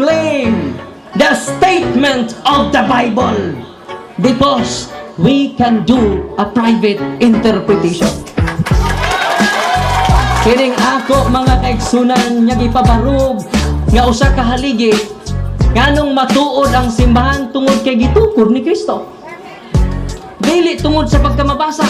claim the statement of the Bible because we can do a private interpretation. Kining ako mga kaigsunan nga gipabarog nga usa ka haligi nganong matuod ang simbahan tungod kay gitukod ni Kristo. Dili tungod sa pagkamabasa,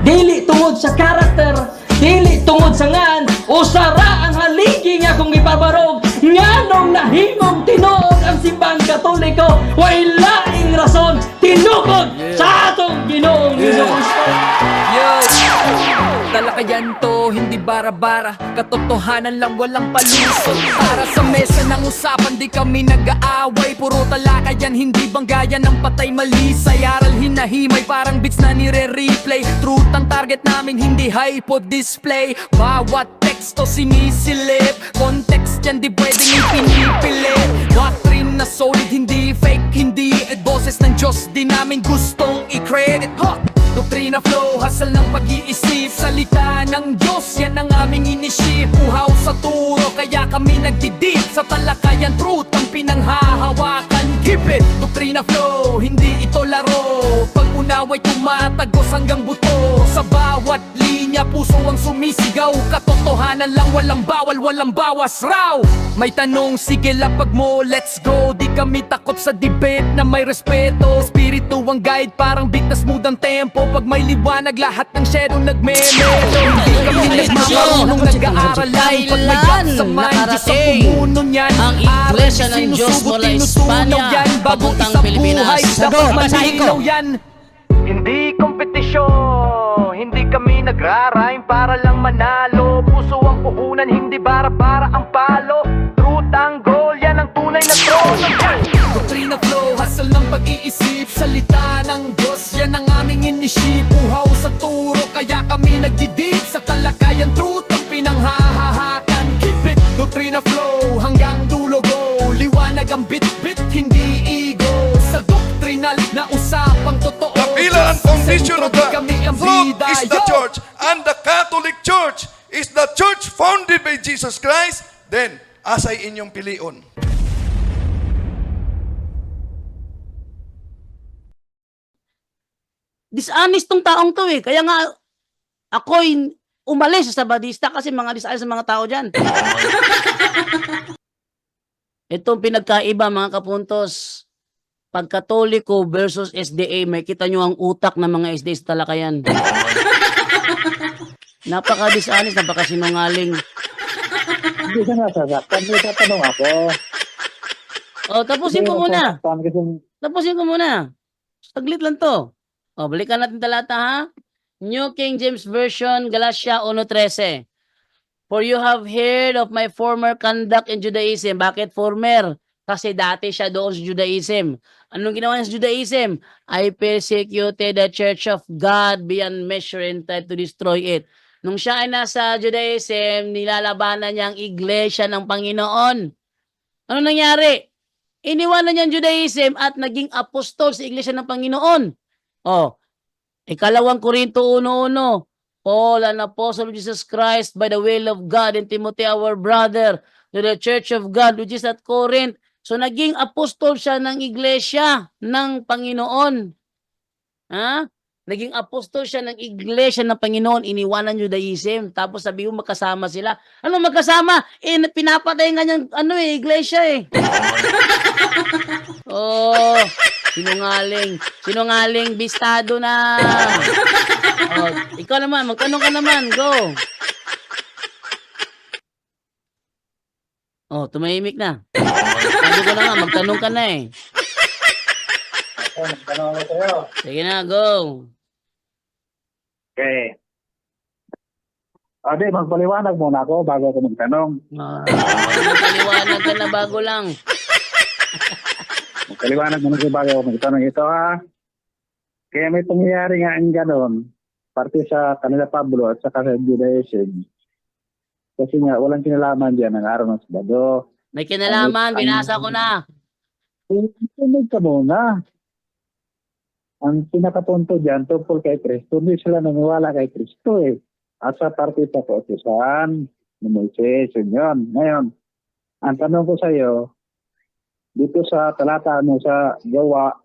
dili tungod sa karakter, dili tungod sa ngan, usara ang haligi nga kung ipabarog nganong nahimong tinuod ang simbahang Katoliko way laing rason tinukod sa atong Ginoong Hesus Kristo. Talakayan to, hindi bara-bara, katotohanan lang walang palusot. Para sa mesa ng usapan, di kami nag-aaway. Puro talakayan, hindi banggayan ng patay malisay. Aral hinahimay, parang beats na nire-replay. Truth ang target namin, hindi hypo display. Bawat teksto sinisilip, context yan di pwedeng ipinipilit. Doctrine na solid, hindi fake, hindi boses ng Diyos, di namin gustong i-credit. Doktrina flow, hasal ng pag-iisip. Salita ng Diyos, yan ang aming inisip. Uhaw sa turo, kaya kami nagdidip. Sa talakayan, truth ang pinanghahawakan. Keep it! Doktrina flow, hindi ito laro. Pag-unaway tumatagos hanggang buto. Sa bawat linya, puso ang sumisigaw. Katotohanan lang, walang bawal, walang bawas raw. May tanong, sige lapag mo, let's go. Di kami takot sa debate na may respeto. Spirito ang guide, parang beat na smooth ang tempo. Pag may liwanag, lahat ng shadow nagme-melo. Hindi kami nagmamarunong nag-aaral lang. Pag may gap sa mind, Diyos ang pumuno niyan. Ang Iglesia ng Diyos mula Espanya papuntang Pilipinas. Dapat malinaw yan. Hindi kompetisyon, hindi kami nagra-rhyme para lang manalo. Puso ang puhunan, hindi bara-bara ang palo. Truth ang goal, yan ang tunay na trono. Doktrina flow, hasal ng pag-iisip. Salita ng Diyos, yan ang aming inisip. Uhaw sa turo, kaya kami nagdidip. Sa talakayan, truth ang pinanghahahakan. Keep it, doktrina flow, hanggang dulo go. Liwanag ang bit-bit, hindi ego. Sa doktrinal na usapang totoo. Kapila ang foundation of the truth is the church, and the Catholic Church is the church founded by Jesus Christ. Then, asay inyong pilion. Dishonest tong taong to eh. Kaya nga, ako'y umalis sa Sabadista kasi mga dishonest sa mga tao dyan. Itong pinagkaiba mga kapuntos, pag Katoliko versus SDA, may kita nyo ang utak ng mga SDA sa talakayan. Napaka-dishonest, napaka-sinungaling. Hindi ka nasasaktan. May tatanong ako. O, tapusin ko muna. Tapusin ko muna. Saglit lang to. O, balikan natin talata ha. New King James Version, Galatia 1:13. For you have heard of my former conduct in Judaism. Bakit former? Kasi dati siya doon sa Judaism. Anong ginawa niya sa Judaism? I persecuted the church of God beyond measure and tried to destroy it. Nung siya ay nasa Judaism, nilalabanan niya ang iglesia ng Panginoon. Ano nangyari? Iniwanan niya ang Judaism at naging apostol sa iglesia ng Panginoon. Oh, ikalawang Korinto 1:1. Paul, an apostle of Jesus Christ by the will of God, and Timothy, our brother, to the church of God which is at Corinth. So, naging apostol siya ng iglesia ng Panginoon. Ha? Naging apostol siya ng iglesia ng Panginoon. Iniwanan Judaism. Tapos sabi mo, magkasama sila. Ano magkasama? Pinapatay nga niyang iglesia eh. Oh, sinungaling. Sinungaling, bistado na. Oh, ikaw naman, magtanong ka naman. Go. Oh, tumahimik na. Sabi ko na nga, magtanong ka na eh. Magtanong ako sa'yo. Sige na, go. Okay. Ade, magpaliwanag muna ako bago ako magtanong. Magpaliwanag ka na bago lang. Magpaliwanag muna ako bago ako magtanong. Ito ha. Kaya may pangyayari nga ang ganon. Parte sa kanila Pablo at sa kanila Judaism. Kasi nga, walang kinalaman diyan ang araw ng Sabado. May kinalaman, binasa ko na. Sunod ka muna. Ang pinakapunto diyan, tungkol kay Kristo, hindi sila naniwala kay Kristo eh. At sa parte sa kautusan ni Moises, yun. Ngayon, ang tanong ko sa iyo, dito sa talata sa Gawa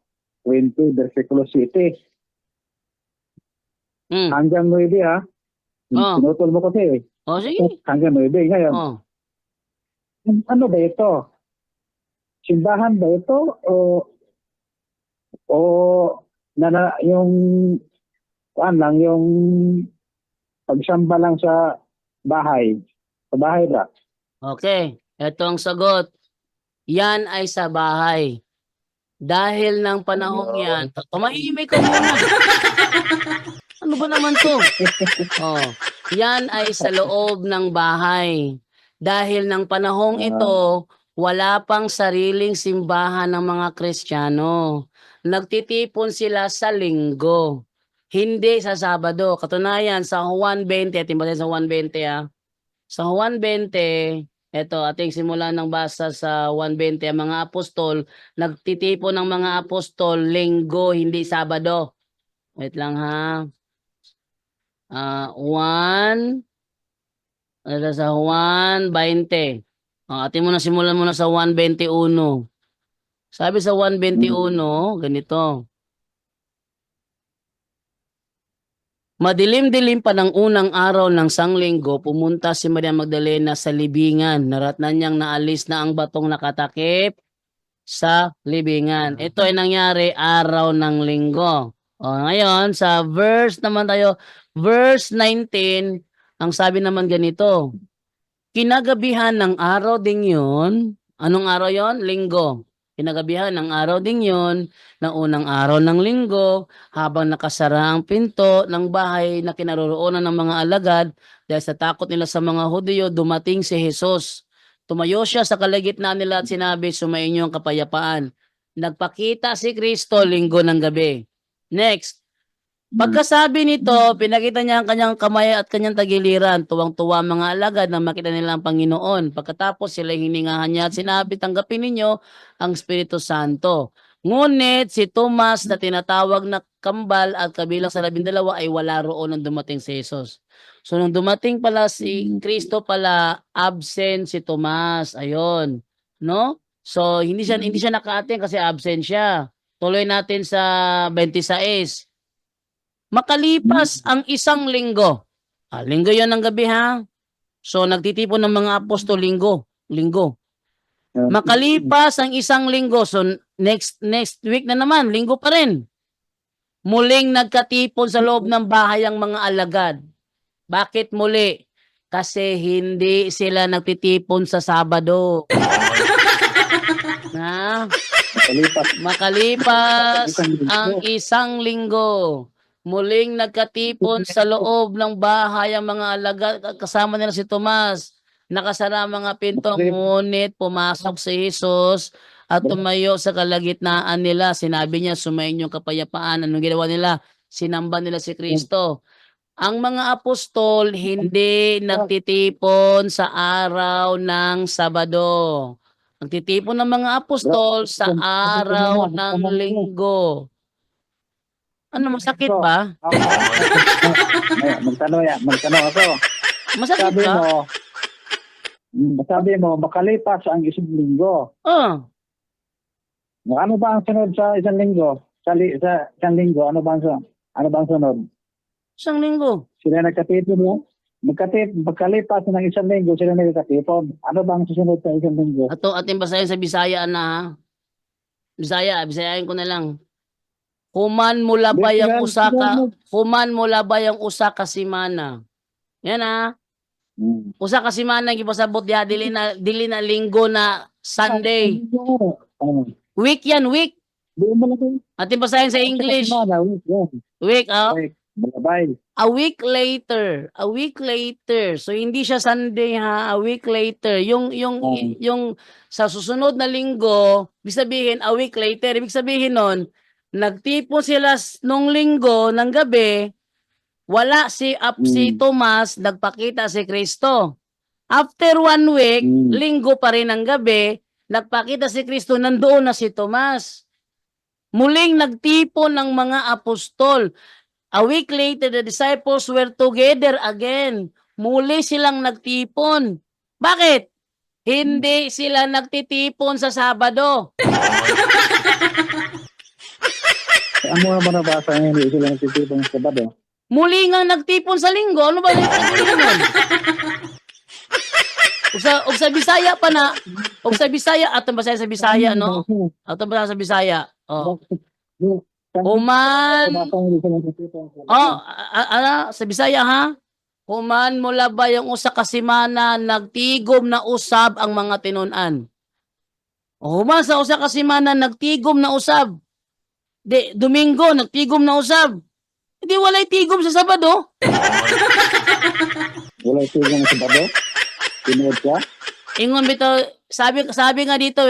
20, versikulo 7. Hmm. Hanggang 9 ha. Oh. Pinutol mo kasi. O, sige. Hanggang 9. Ngayon, Oh. ano ba ito? Simbahan ba ito? O yung lang, yung pagsamba lang sa bahay. Sa bahay ba? Okay. Ito ang sagot. Yan ay sa bahay. Dahil ng panahong yan, tumahimik ka muna. Ano ba naman to? Oh, yan ay sa loob ng bahay. Dahil ng panahong ito, wala pang sariling simbahan ng mga Kristiyano. Nagtitipon sila sa linggo, hindi sa Sabado. Katunayan, sa Juan 20, ating basahin sa Juan 20 ah. Sa Juan 20, eto ating simulan ng basa sa 1:20, ang mga apostol, nagtitipon ng mga apostol linggo, hindi Sabado. Wait lang ha. 1, sa Juan 20. Ating muna simulan muna sa 1:21. Sabi sa 1:21, ganito. Madilim-dilim pa ng unang araw ng sanglinggo, pumunta si Maria Magdalena sa libingan. Naratnan niyang naalis na ang batong nakatakip sa libingan. Ito ay nangyari araw ng linggo. Ngayon, sa verse naman tayo, verse 19, ang sabi naman ganito. Kinagabihan ng araw ding yun, anong araw yon? Linggo. Kinagabihan ng araw ding yun, na unang araw ng linggo, habang nakasara ang pinto ng bahay na kinaroroonan ng mga alagad, dahil sa takot nila sa mga Hudyo, dumating si Jesus. Tumayo siya sa kalagitnaan nila at sinabi, sumainyo ang kapayapaan. Nagpakita si Kristo linggo ng gabi. Next. Pagkasabi nito, pinakita niya ang kanyang kamay at kanyang tagiliran. Tuwang-tuwa mga alagad na makita nila ang Panginoon. Pagkatapos sila hiningahan niya at sinabi, tanggapin ninyo ang Espiritu Santo. Ngunit si Tomas na tinatawag na kambal at kabilang sa 12 ay wala roon nang dumating si Jesus. So nung dumating pala si Kristo pala, absent si Tomas. Ayun, no? So hindi siya naka-attend kasi absent siya. Tuloy natin sa 26. Makalipas ang isang linggo. Linggo yon ng gabi ha. So nagtitipon ng mga apostol linggo. Makalipas ang isang linggo. So next week na naman, linggo pa rin. Muling nagkatipon sa loob ng bahay ang mga alagad. Bakit muli? Kasi hindi sila nagtitipon sa Sabado. Makalipas ang isang linggo. Muling nagkatipon sa loob ng bahay ang mga alagad, kasama nila si Tomas. Nakasara ang mga pinto, ngunit pumasok si Jesus at tumayo sa kalagitnaan nila. Sinabi niya, sumainyo ang kapayapaan. Anong ginawa nila? Sinamba nila si Kristo. Ang mga apostol hindi nagtitipon sa araw ng Sabado. Nagtitipon ng mga apostol sa araw ng linggo. Ano, masakit ba? Magtanong ako. Masakit ba? Sabi mo, makalipas ang isang linggo. Ano ba ang sunod sa isang linggo? Sa isang linggo, ano ba ang sunod? Isang linggo. Sila nagkatipon mo? Magkalipas ng isang linggo, sila nagkatipon. Ano ba ang susunod sa isang linggo? Ato ating basahin sa Bisaya na ha. Bisayain ko na lang. Human mula ba yung usa ka semana. Yan ha. Usa ka semana gipasabot diha dili na linggo na Sunday. Week yan, week. Ating basahin sa English. Week, A week later. So hindi siya Sunday ha, a week later. Yung sa susunod na linggo, ibig sabihin a week later. Ibig sabihin nun, nagtipon sila nung linggo ng gabi, wala si Tomas, nagpakita si Kristo. After 1 week, linggo pa rin ang gabi, nagpakita si Kristo, nandoon na si Tomas. Muling nagtipon ng mga apostol. A week later, the disciples were together again. Muli silang nagtipon. Bakit? Hindi sila nagtitipon sa Sabado. Ang mga manabasa niya, hindi sila nagtitipon sa Sabado. Muli nga nagtipon sa Linggo. Ano ba yung nun? Og sa Bisaya pa na. Og sa Bisaya. Atong ba sa Bisaya, no? Atong ba sa Bisaya? Oh. Human. Oh, sa Bisaya, ha? Human mula ba yung usa ka semana nagtigom na usab ang mga tinun-an. O human sa usa ka semana nagtigom na usab. Domingo nagtigom na usab. Hindi walay tigom sa Sabado. Wala tigom sa Sabado? Tinuod ka? Ingon bitaw, sabi nga dito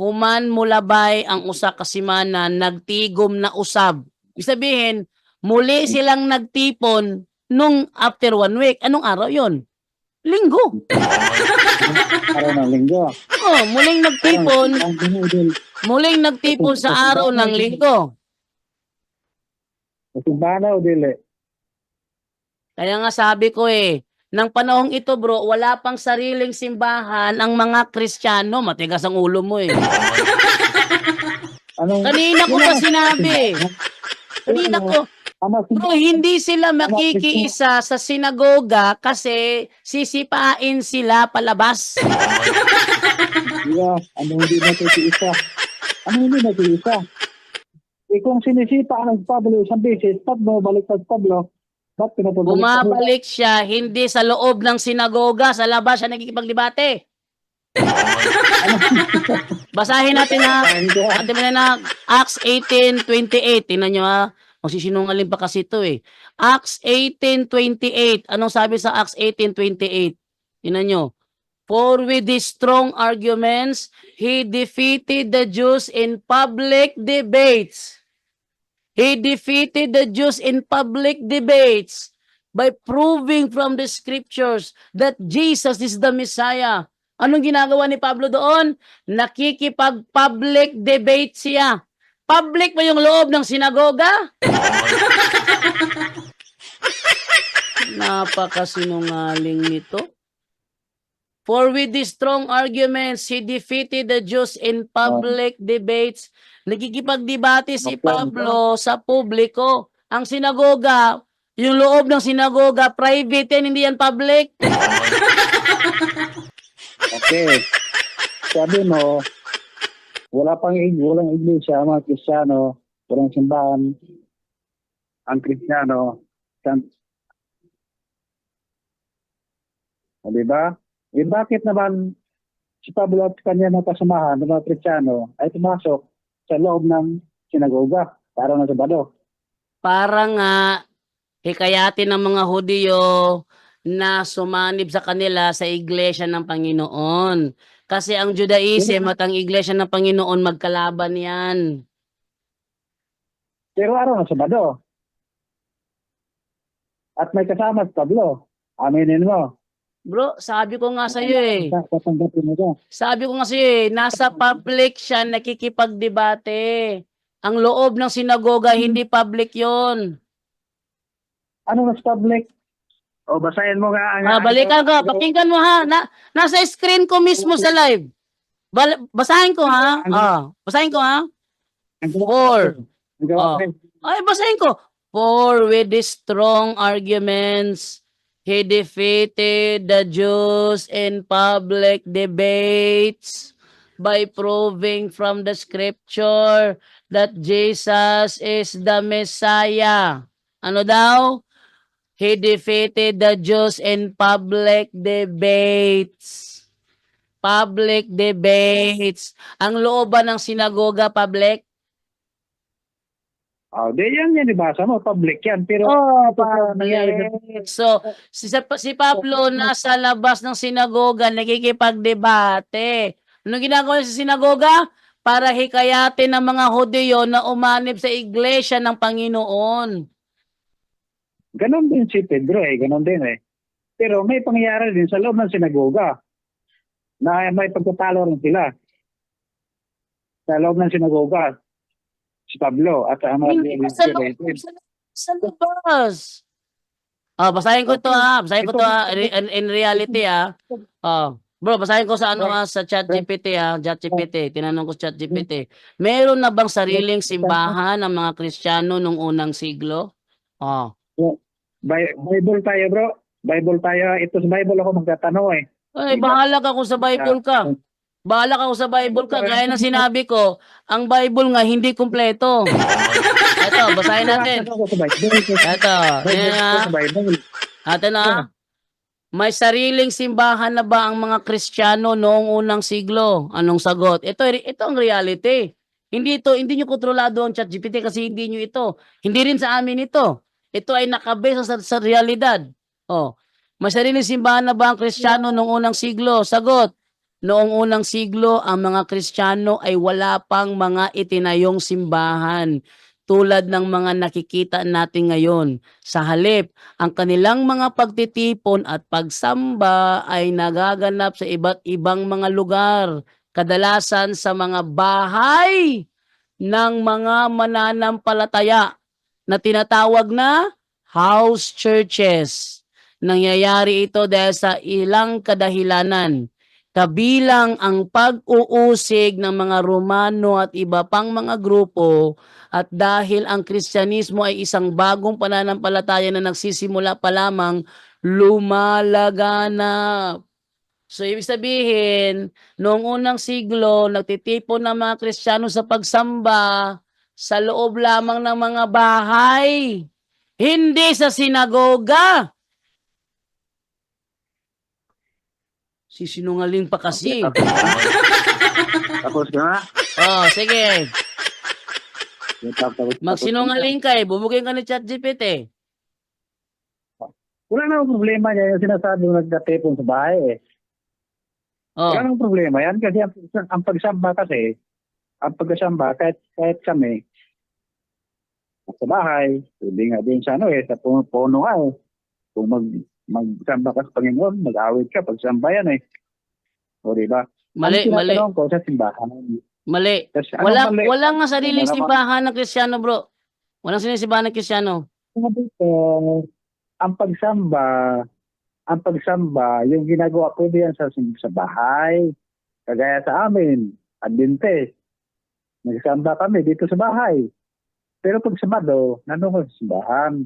human mulabay ang usa ka semana nagtigom na usab. Ibig sabihin, muli silang nagtipon nung after 1 week. Anong araw 'yon? Linggo. Araw ng Linggo. Oh, muling nagtipon sa araw ng Linggo. Simbahan o dili? Kaya nga sabi ko nang panahong ito bro, wala pang sariling simbahan ang mga Kristiyano. Matigas ang ulo mo Anong, Kanina ko pa sinabi. Kanina ko. Bro, hindi sila makikiisa sa sinagoga kasi sisipain sila palabas. Yeah, ano hindi nagtitiisa? Ano hindi nagtitiisa? Kung sinisipa ang Pablo isang beses, Pablo, balik sa Pablo, ba't pinapabalik? Bumabalik siya, hindi sa loob ng sinagoga, sa labas siya nagkikipaglibate. Basahin natin na Acts 18:28. Tingnan nyo Magsisinungaling pa kasi ito Acts 18:28. Anong sabi sa Acts 18:28? Tingnan nyo. For with these strong arguments, he defeated the Jews in public debates. He defeated the Jews in public debates by proving from the scriptures that Jesus is the Messiah. Anong ginagawa ni Pablo doon? Nakikipag-public debate siya. Public ba yung loob ng sinagoga? Napakasinungaling nito. For with these strong arguments, he defeated the Jews in public debates. Nagkikipagdebate si Pablo sa publiko. Ang sinagoga, yung loob ng sinagoga, private yan, hindi yan public. Okay. Sabi mo, walang iglesia, mga Kristiyano, walang simbahan, ang Kristiyano, diba? Bakit naman si Pablo at kanya na kasamahan ng mga Kristiyano ay pumasok sa loob ng sinagoga para na Sabado? Para nga hikayatin ng mga Hudyo na sumanib sa kanila sa iglesia ng Panginoon. Kasi ang Judaism at ang iglesia ng Panginoon magkalaban yan. Pero araw ng Sabado. At may kasama si Pablo. Aminin mo. Bro, sabi ko nga sa iyo Tatanggapin mo to. Sabi ko nga sa iyo nasa public siya nakikipagdebate. Ang loob ng sinagoga, hindi public yon. Ano mas public? O basahin mo nga. Balikan ko, pakinggan mo nasa screen ko mismo sa live. Basahin ko basahin ko 4. Basahin ko. For with the strong arguments, he defeated the Jews in public debates by proving from the scripture that Jesus is the Messiah. Ano daw? He defeated the Jews in public debates. Public debates. Ang looban ng sinagoga, public? Yan ibasa mo. Public yan. Pero, public. So, si Pablo nasa labas ng sinagoga, nakikipagdebate. Anong ginagawa sa sinagoga? Para hikayatin ng mga Hudyo na umanib sa iglesia ng Panginoon. Ganon din si Pedro ganon din Pero may pangyayari din sa loob ng sinagoga na may pagtatalo rin sila. Sa loob ng sinagoga, si Pablo at ang mga sa labas. Basahin ko to Basahin ko to in reality Bro, basahin ko sa sa ChatGPT ChatGPT. Tinanong ko sa ChatGPT. Meron na bang sariling simbahan ng mga Kristiyano nung unang siglo? Oh. Bible tayo, bro. Bible tayo. Ito sa Bible ako magtatanong eh. Ay, bahala ka kung sa Bible ka. Bahala ka kung sa Bible ka. Gaya ng sinabi ko, ang Bible nga hindi kumpleto. Ito, basahin natin. Ako sa Bible. Ito, yan Ako na. sa Bible. Atin na. May sariling simbahan na ba ang mga Kristiyano noong unang siglo? Anong sagot? Ito ang reality. Hindi nyo kontrolado ang ChatGPT kasi hindi nyo ito. Hindi rin sa amin ito. Ito ay nakabase sa realidad. Oh. May sariling simbahan na ba ang Kristiyano noong unang siglo? Sagot. Noong unang siglo, ang mga Kristiyano ay wala pang mga itinayong simbahan tulad ng mga nakikita natin ngayon. Sa halip, ang kanilang mga pagtitipon at pagsamba ay nagaganap sa iba't ibang mga lugar, kadalasan sa mga bahay ng mga mananampalataya na tinatawag na house churches. Nangyayari ito dahil sa ilang kadahilanan, kabilang ang pag-uusig ng mga Romano at iba pang mga grupo, at dahil ang Kristyanismo ay isang bagong pananampalataya na nagsisimula pa lamang lumalaganap. So, ibig sabihin, noong unang siglo, nagtitipon ng mga Kristiyano sa pagsamba sa loob lamang ng mga bahay, hindi sa sinagoga. Sisinungaling pa kasi. Tapos na. Oh, sige. Magsinungaling ka bumugin ka ni ChatGPT. Wala namang problema niya yung sinasabi mo nagtatipon sa bahay eh. Oh. Wala namang problema yan kasi ang pagsamba kasi, ang pagsamba kahit kami, sa bahay, hindi nga din sa sa puno nga eh. Kung magsamba ka sa Panginoon, mag-awit ka, pagsamba yan eh. O diba? Mali. Ko sa simbahan. Mali. Kasi, Wala nga sariling simbahan ng Kristiyano, bro. Walang sariling simbahan ng Kristiyano. Ang pagsamba, yung ginagawa po diyan sa bahay. Kagaya sa amin, Adventist. Nagsamba kami dito sa bahay. Pero pag Sabado, nandun ko sa simbahan.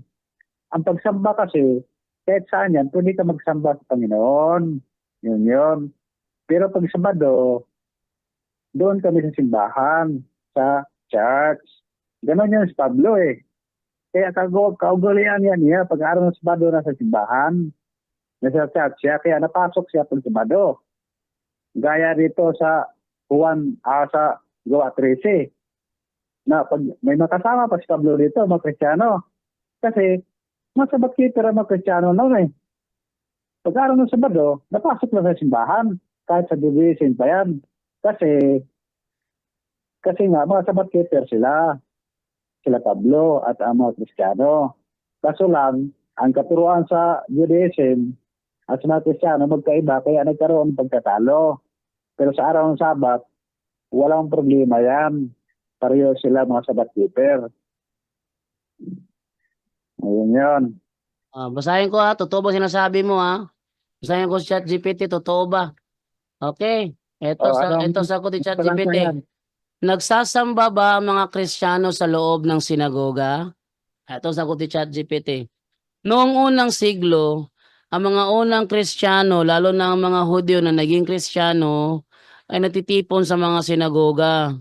Ang pagsamba kasi, kahit saan yan, pwede ka magsamba sa Panginoon. Yun. Pero pag Sabado, doon kami sa simbahan, sa church. Ganon yan si Pablo eh. Kaya kaugalian yan niya, pag-aaral ng Sabado na sa simbahan, nasa church siya, kaya napasok siya pag Sabado. Gaya dito sa Juan, sa Gawa 13, na pag may makasama pa si Pablo dito, mga Kristiyano. Kasi, mga sabat-keeper ang mga Kristiyano noon eh. Pag-aaral ng Sabado, napasok na sa simbahan, kahit sa division pa yan. Kasi nga, mga sabat-keeper sila Pablo at ang mga Kristiyano. Kaso lang, ang katuruan sa Judaism at sa mga Kristiyano magkaiba, kaya nagkaroon ng pagkatalo. Pero sa araw ng Sabat, walang problema yan. Pareho sila mga sabat-keeper. Ayun yun. Basahin ko totoo ba sinasabi mo Basahin ko sa ChatGPT, totoo ba? Okay. Ito sagot ni ChatGPT. Nagsasamba ba ang mga Kristiyano sa loob ng sinagoga? Ito sagot ni ChatGPT. Noong unang siglo, ang mga unang Kristiyano, lalo na ang mga Hudyo na naging Kristiyano, ay natitipon sa mga sinagoga.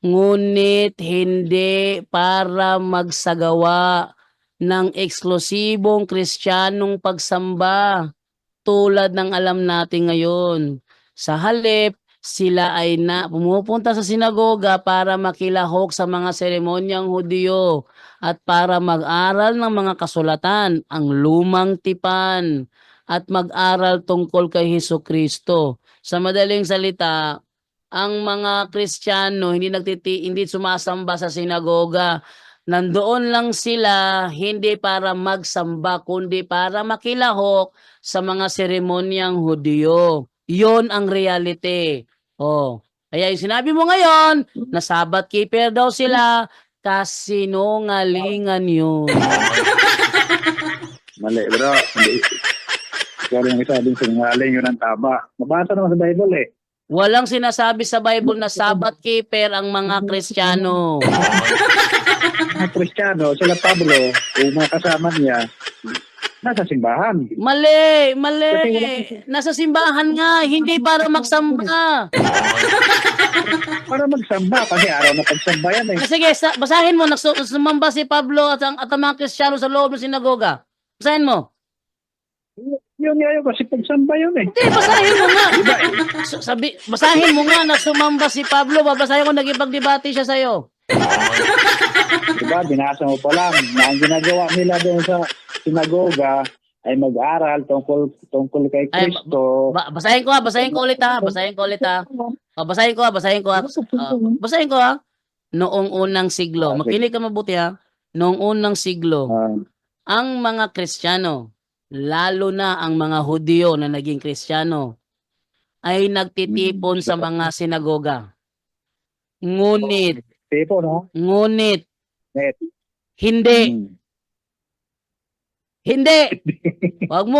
Ngunit hindi para magsagawa ng eksklusibong Kristiyanong pagsamba tulad ng alam natin ngayon. Sa halip, sila ay pumupunta sa sinagoga para makilahok sa mga seremonyang Hudyo at para mag-aral ng mga kasulatan, ang lumang tipan, at mag-aral tungkol kay Hesukristo. Sa madaling salita, ang mga Kristiyano hindi sumasamba sa sinagoga. Nandoon lang sila hindi para magsamba kundi para makilahok sa mga seremonyang Hudyo. Yon ang reality. Kaya yung sinabi mo ngayon na Sabbath keeper daw sila, kasinungalingan yun. Mali, bro. Ikaw rin isabing sinungaling, yun ang tama. Mabasa naman sa Bible eh. Walang sinasabi sa Bible na Sabbath keeper ang mga Kristiyano. Mga Kristiyano, sila Pablo, yung mga kasama niya, nasa simbahan. Mali, mali. Nasa simbahan nga, hindi para magsamba. Para magsamba, kasi araw na pagsamba yan eh. Sige, basahin mo, sumamba si Pablo at ang mga Kristiyano sa loob ng sinagoga. Basahin mo. Yun nga yun, kasi pagsamba yun eh. Hindi, basahin mo nga. Basahin mo nga na sumamba si Pablo. Babasahin ko, nagipagdebate siya sa'yo. Diba, binasa mo pa lang, na ang ginagawa nila doon sa sinagoga ay mag-aral tungkol kay Ay, Kristo. Basahin ko ha, basahin ko ulit ha. Basahin ko ulit ha. Basahin ko ha. Basahin ko ha. Noong unang siglo. Makinig ka mabuti ha. Noong unang siglo, ang mga Kristiyano, lalo na ang mga Hudyo na naging Kristiyano, ay nagtitipon sa mga sinagoga. Ngunit, Tipo, no? ngunit, Net. hindi, hindi. Wag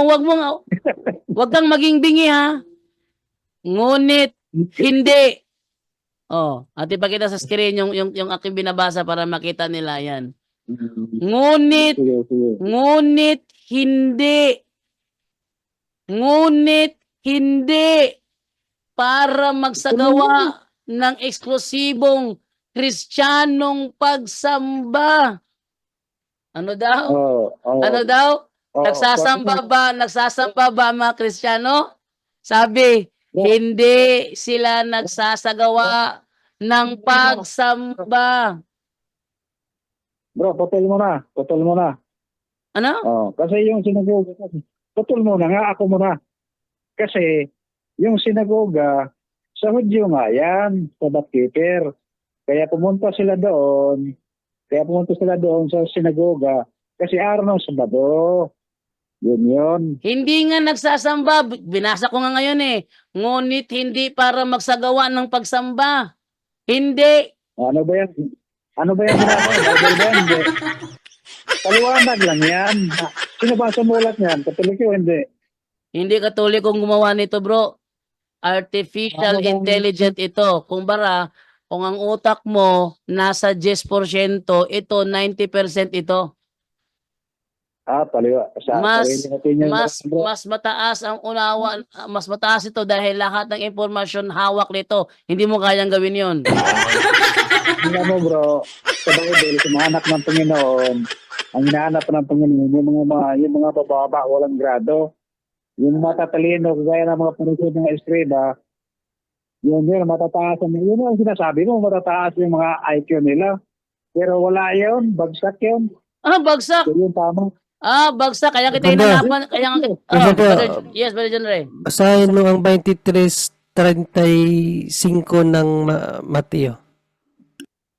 kang maging bingi ha. Ngunit, hindi. Oh, at ipakita sa screen yung aking binabasa para makita nila yan. Ngunit, Sige. ngunit hindi. Ngunit hindi para magsagawa ng eksklusibong Kristiyanong pagsamba. Ano daw? Ano daw? Nagsasamba ba ang mga Kristiyano? Sabi, hindi sila nagsasagawa ng pagsamba. Bro, putol mo na. Ano? Kasi yung sinagoga, putol mo na nga, ako muna. Kasi yung sinagoga, sa Hudyo nga yan, sa Baptister. Kaya pumunta sila doon sa sinagoga kasi araw ng Sabado. Yun. Hindi nga nagsasamba. Binasa ko nga ngayon eh. Ngunit hindi para magsagawa ng pagsamba. Hindi. Ano ba yan? Binasa? Bible ba yan? Hindi. Paliwanag lang yan. Sino ba sumulat niyan? Katoliko hindi. Hindi Katolikong gumawa nito, bro. Artificial intelligent ito. Kung ang utak mo nasa 10%, ito 90% ito. Mas mataas ang unawa, mas mataas ito dahil lahat ng impormasyon hawak nito. Hindi mo kayang gawin 'yon. Tingnan mo bro, sa Bible, sa mga anak ng Panginoon, ang hinahanap ng Panginoon, yung mga bababa, walang grado. Yung matatalino, kagaya ng mga panusid ng Estrada, yun, matataas. Yun ang sinasabi mo, matataas yung mga IQ nila. Pero wala yun, bagsak yun. Bagsak. Yun tama. Bagsak. Kaya kita hinanapan. Yes, Brother John Ray. Basahin mo ang 23:35 ng Mateo.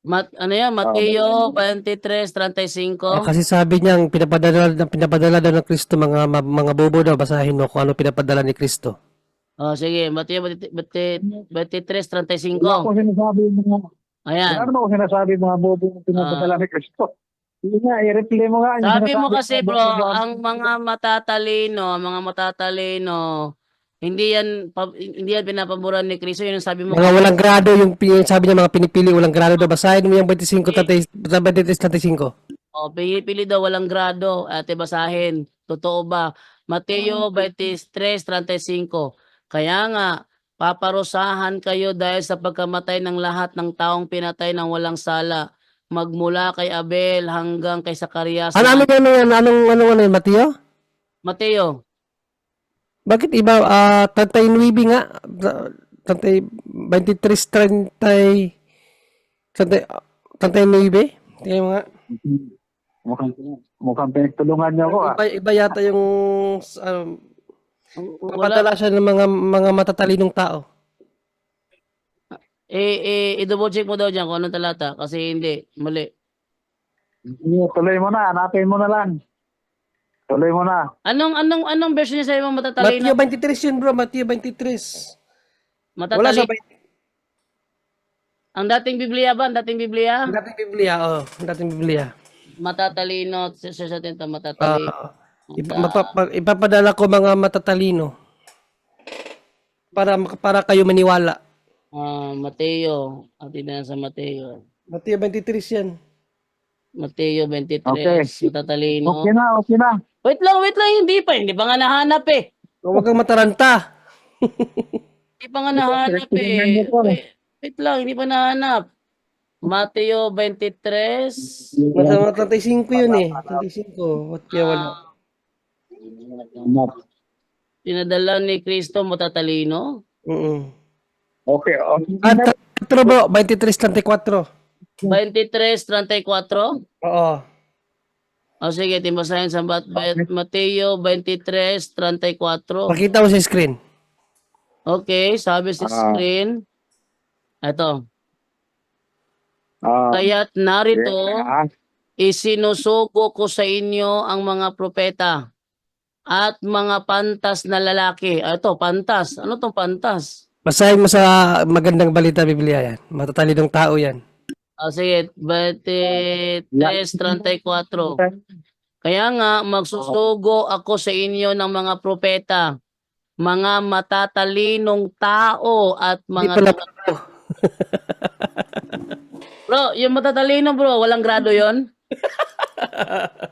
Mateo 23:35. Kasi sabi niya, pinapadala daw ng Kristo mga bobo daw. Basahin mo kung ano pinapadala ni Kristo. Sige, Mateo 23:35. Wala akong sinasabi mga... Ayan. Ano ako sinasabi mga bobo yung pinapadala ni Kristo? Hindi nga, i-replay mo nga. Sabi mo kasi bro, ang mga matatalino, hindi yan pinapaboran ni Kristo. Yun ang sabi mo. Mga walang grado, yung sabi niya mga pinipili, walang grado daw. Basahin mo yung 23:35. Pinipili daw walang grado. Ate, basahin. Totoo ba? Mateo 23:35. Kaya nga, paparusahan kayo dahil sa pagkamatay ng lahat ng taong pinatay ng walang sala. Magmula kay Abel hanggang kay Zacarias. Anong Mateo? Mateo. Bakit iba? 39 nga. 23:39. Tingnan mo nga. Mukhang pinagtulungan niyo ako. Iba yata yung padala siya ng mga matatalinong tao. I-double check mo daw dyan kung anong talata kasi hindi, mali. Tuloy mo na, hanapin mo na lang. Tuloy mo na. Anong version niya sa'yo mga matatalino? Mateo 23 yun bro, Mateo 23. Wala sa Ang dating Biblia ba? Ang dating Biblia? dating Biblia, ang dating Biblia. Matatalino, search natin ito, matatalino. Ipapadala ko mga matatalino para kayo maniwala. Mateo. Atin na sa Mateo. Mateo 23 yan. Mateo 23. Okay. Matatalino. Okay na. Wait lang, hindi pa nga nahanap eh. Huwag kang mataranta. Hindi pa nga nahanap eh. Wait lang, hindi pa nahanap. Mateo 23. Masama 35 yun eh. 35. What kaya wala? Pinadala ni Kristo matatalino. Okay. At 4 bro, 23:34. 23:34. Oo. O sige, timbasahin sa Mateo 23:34. Pakita mo sa screen. Okay, sabi sa screen. Ito. Kaya't narito, isinusugo ko sa inyo ang mga propeta at mga pantas na lalaki. Ito, pantas. Ano tong pantas? Basahin mo sa magandang balita Biblia yan. Matatalinong tao yan. O sige, 23:34. Kaya nga, magsusugo ako sa inyo ng mga propeta, mga matatalinong tao at Hindi mga... pala Bro, yung matatalino bro, walang grado yon.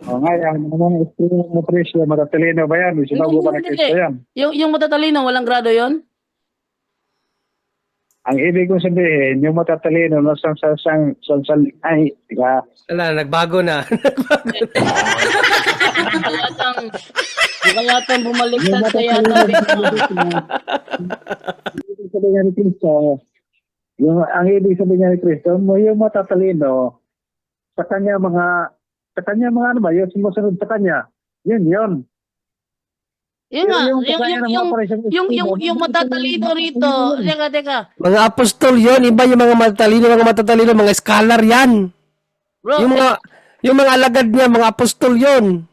Ngayon, ang espiritu mo Kristo, matatalino ba yan? Sinabi ba ni Kristo yan? Yung matatalino, walang grado yon. Ang ibig kong sabihin, yung matatalino, ay, diba? Wala, nagbago na. Kayatang bumaliktad kaya sabihin ni Kristo, ang ibig sabihin ni Kristo, yung matatalino, sa kanya mga ano ba, yung sumusunod sa kanya, yun. Yung matatalino rito, teka. Mga apostol yon, iba yung mga matatalino, mga scholar yan. Bro, Yung mga alagad niya, mga apostol yon.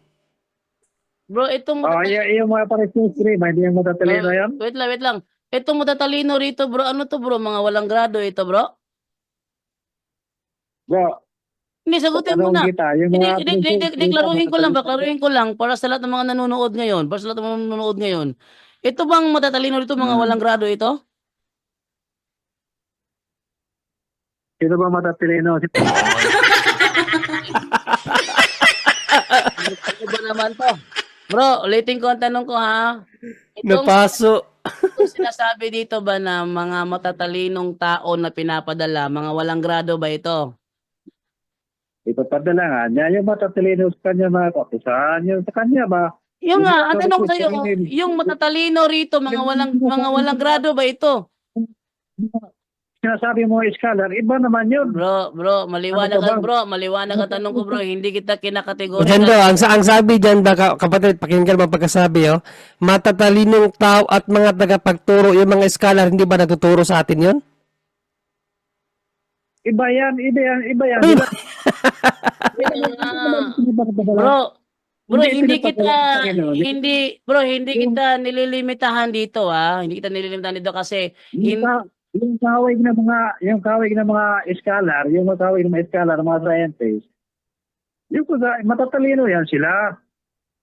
bro, itong Yung mga parising hindi yung matatalino yan. Wait lang. Itong matatalino rito, bro, ano to bro? Mga walang grado ito, bro? Bro, Hindi, sagutin mo na. Yung mga Deklaruhin ko lang para sa lahat ng mga nanonood ngayon. Ito bang matatalino rito, mga walang grado ito? Sino ba matatalino? Ano ba naman to? Bro, ulitin ko ang tanong ko ha. Napaso. Itong sinasabi dito ba na mga matatalinong tao na pinapadala, mga walang grado ba ito? Ipapadala nga niya, yung matatalino sa kanya mga kapisan, yung sa kanya ba? Yung nga, ang tanong ko sa'yo, yung matatalino rito, mga walang grado ba ito? Sinasabi mo scholar, iba naman yun. Bro, maliwanag ang tanong ko bro, hindi kita kinakategorya. Diyan daw, ang sabi dyan, kapatid, pakinggan mo pagkasabi, matatalinong tao at mga tagapagturo, yung mga scholar, hindi ba natuturo sa atin yon? Iba yan. Bro, hindi kita nililimitahan dito ha. Hindi kita nililimitahan dito kasi Yung kawig ng mga scholar, mga scientists, yung matatalino yan sila.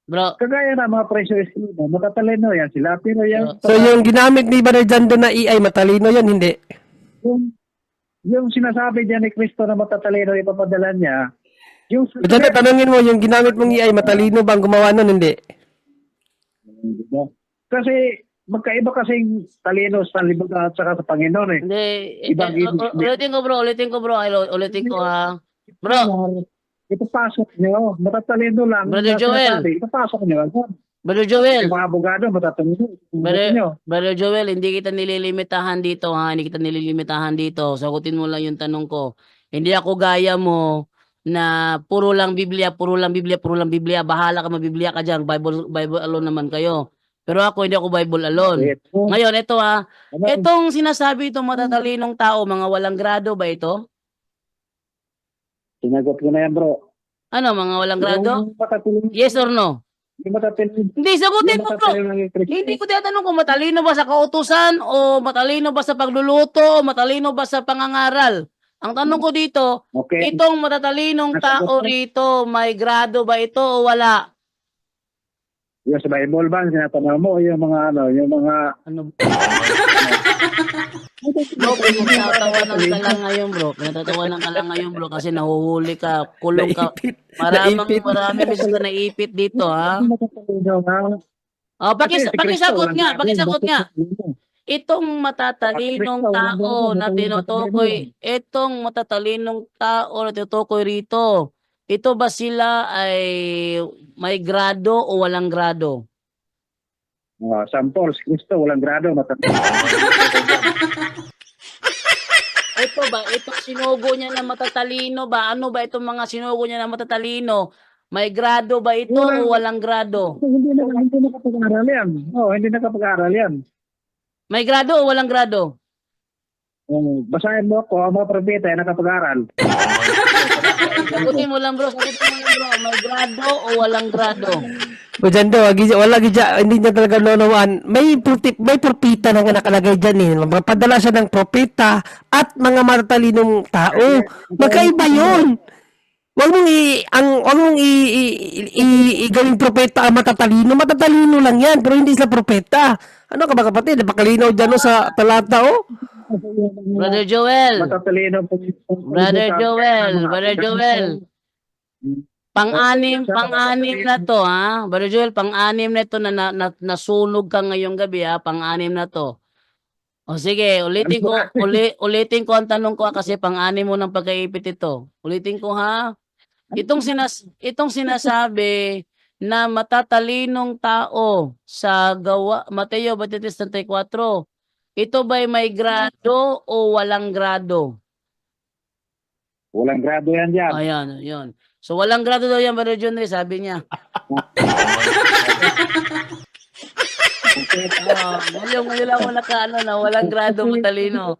bro, Kagaya na mga presyo student, matatalino yan sila. Pero So yung ginamit ni Brother John doon na AI, matalino yan, hindi? yung sinasabi niya ni Kristo na matatalino ipapadala niya, yung Diyan, tanungin mo, yung ginamit mong AI, matalino ba ang gumawa nun, hindi? kasi magkaiba kasing talino sa libutan at saka sa Panginoon eh. hindi. Ulitin ko bro, ha. Bro, Ipapasok niyo, matatalino lang. Brother Joel. Ipapasok niyo. Brother Joel. Yung mga abogado, matatalino. Brother Joel, hindi kita nililimitahan dito ha. Sagutin mo lang yung tanong ko. Hindi ako gaya mo na puro lang Biblia. Bahala ka mabiblia ka dyan. Bible alone naman kayo. Pero ako, hindi ako Bible alone. Ngayon, ito ha. Itong sinasabi itong matatalinong tao, mga walang grado ba ito? Sinagot ko na yan, bro. Ano, mga walang grado? Yung matatalino. Yes or no? Yung matatalino. Hindi, sagutin mo bro. Hindi ko tinatanong kung matalino ba sa kautusan o matalino ba sa pagluluto o matalino ba sa pangangaral. Ang tanong ko dito, Okay. itong matatalinong tao rito, may grado ba ito o wala? Yung sa Bible ba, sinatanaw mo, yung mga ano, yung mga... Ano? Bro, pinatatawanan ka lang ngayon, bro. Pinatatawanan ka lang ngayon, bro, kasi nahuhuli ka, kulong ka. Marami beses ka naipit dito, ha? Oh, pakisagot nga. Itong matatalinong tao na tinutukoy rito, ito ba sila ay may grado o walang grado? Sampol, si Kristo, walang grado. Ito ba, itong sinugo niya na matatalino ba? Ano ba itong mga sinugo niya na matatalino? May grado ba ito o walang grado? Hindi nakapag-aral yan. Hindi nakapag-aral yan. May grado o walang grado? Basahin mo ako, ang mga propeta ay nakapag-aral. Sagutin mo lang, bro. May grado o walang grado? O dyan daw, wala gidya, hindi niya talaga nunawaan. May propeta na nga nakalagay dyan eh. Magpadala siya ng propeta at mga matatalinong tao. Magkaiba yun. Wag mong gawing propeta ang matatalino. Matatalino lang yan, pero hindi sila propeta. Ano ka ba kapatid? Napakalinaw dyan no, sa talata oh. Brother Joel. Matatalino po. Brother Joel. Pang-anim na to, ha? Brother Joel, pang-anim na to na nasunog ka ngayong gabi, ha? Pang-anim na to. O sige, ulitin ko ang tanong ko kasi pang-anim mo ng pagkaipit ito. Ulitin ko, ha? Itong sinasabi na matatalinong tao sa Mateo 23:34, ito ba'y may grado o walang grado? Walang grado yan dyan. Ayan, yun. So, walang grado daw yan, Brother John Ray, sabi niya. Ngayon lang ako na walang grado matalino.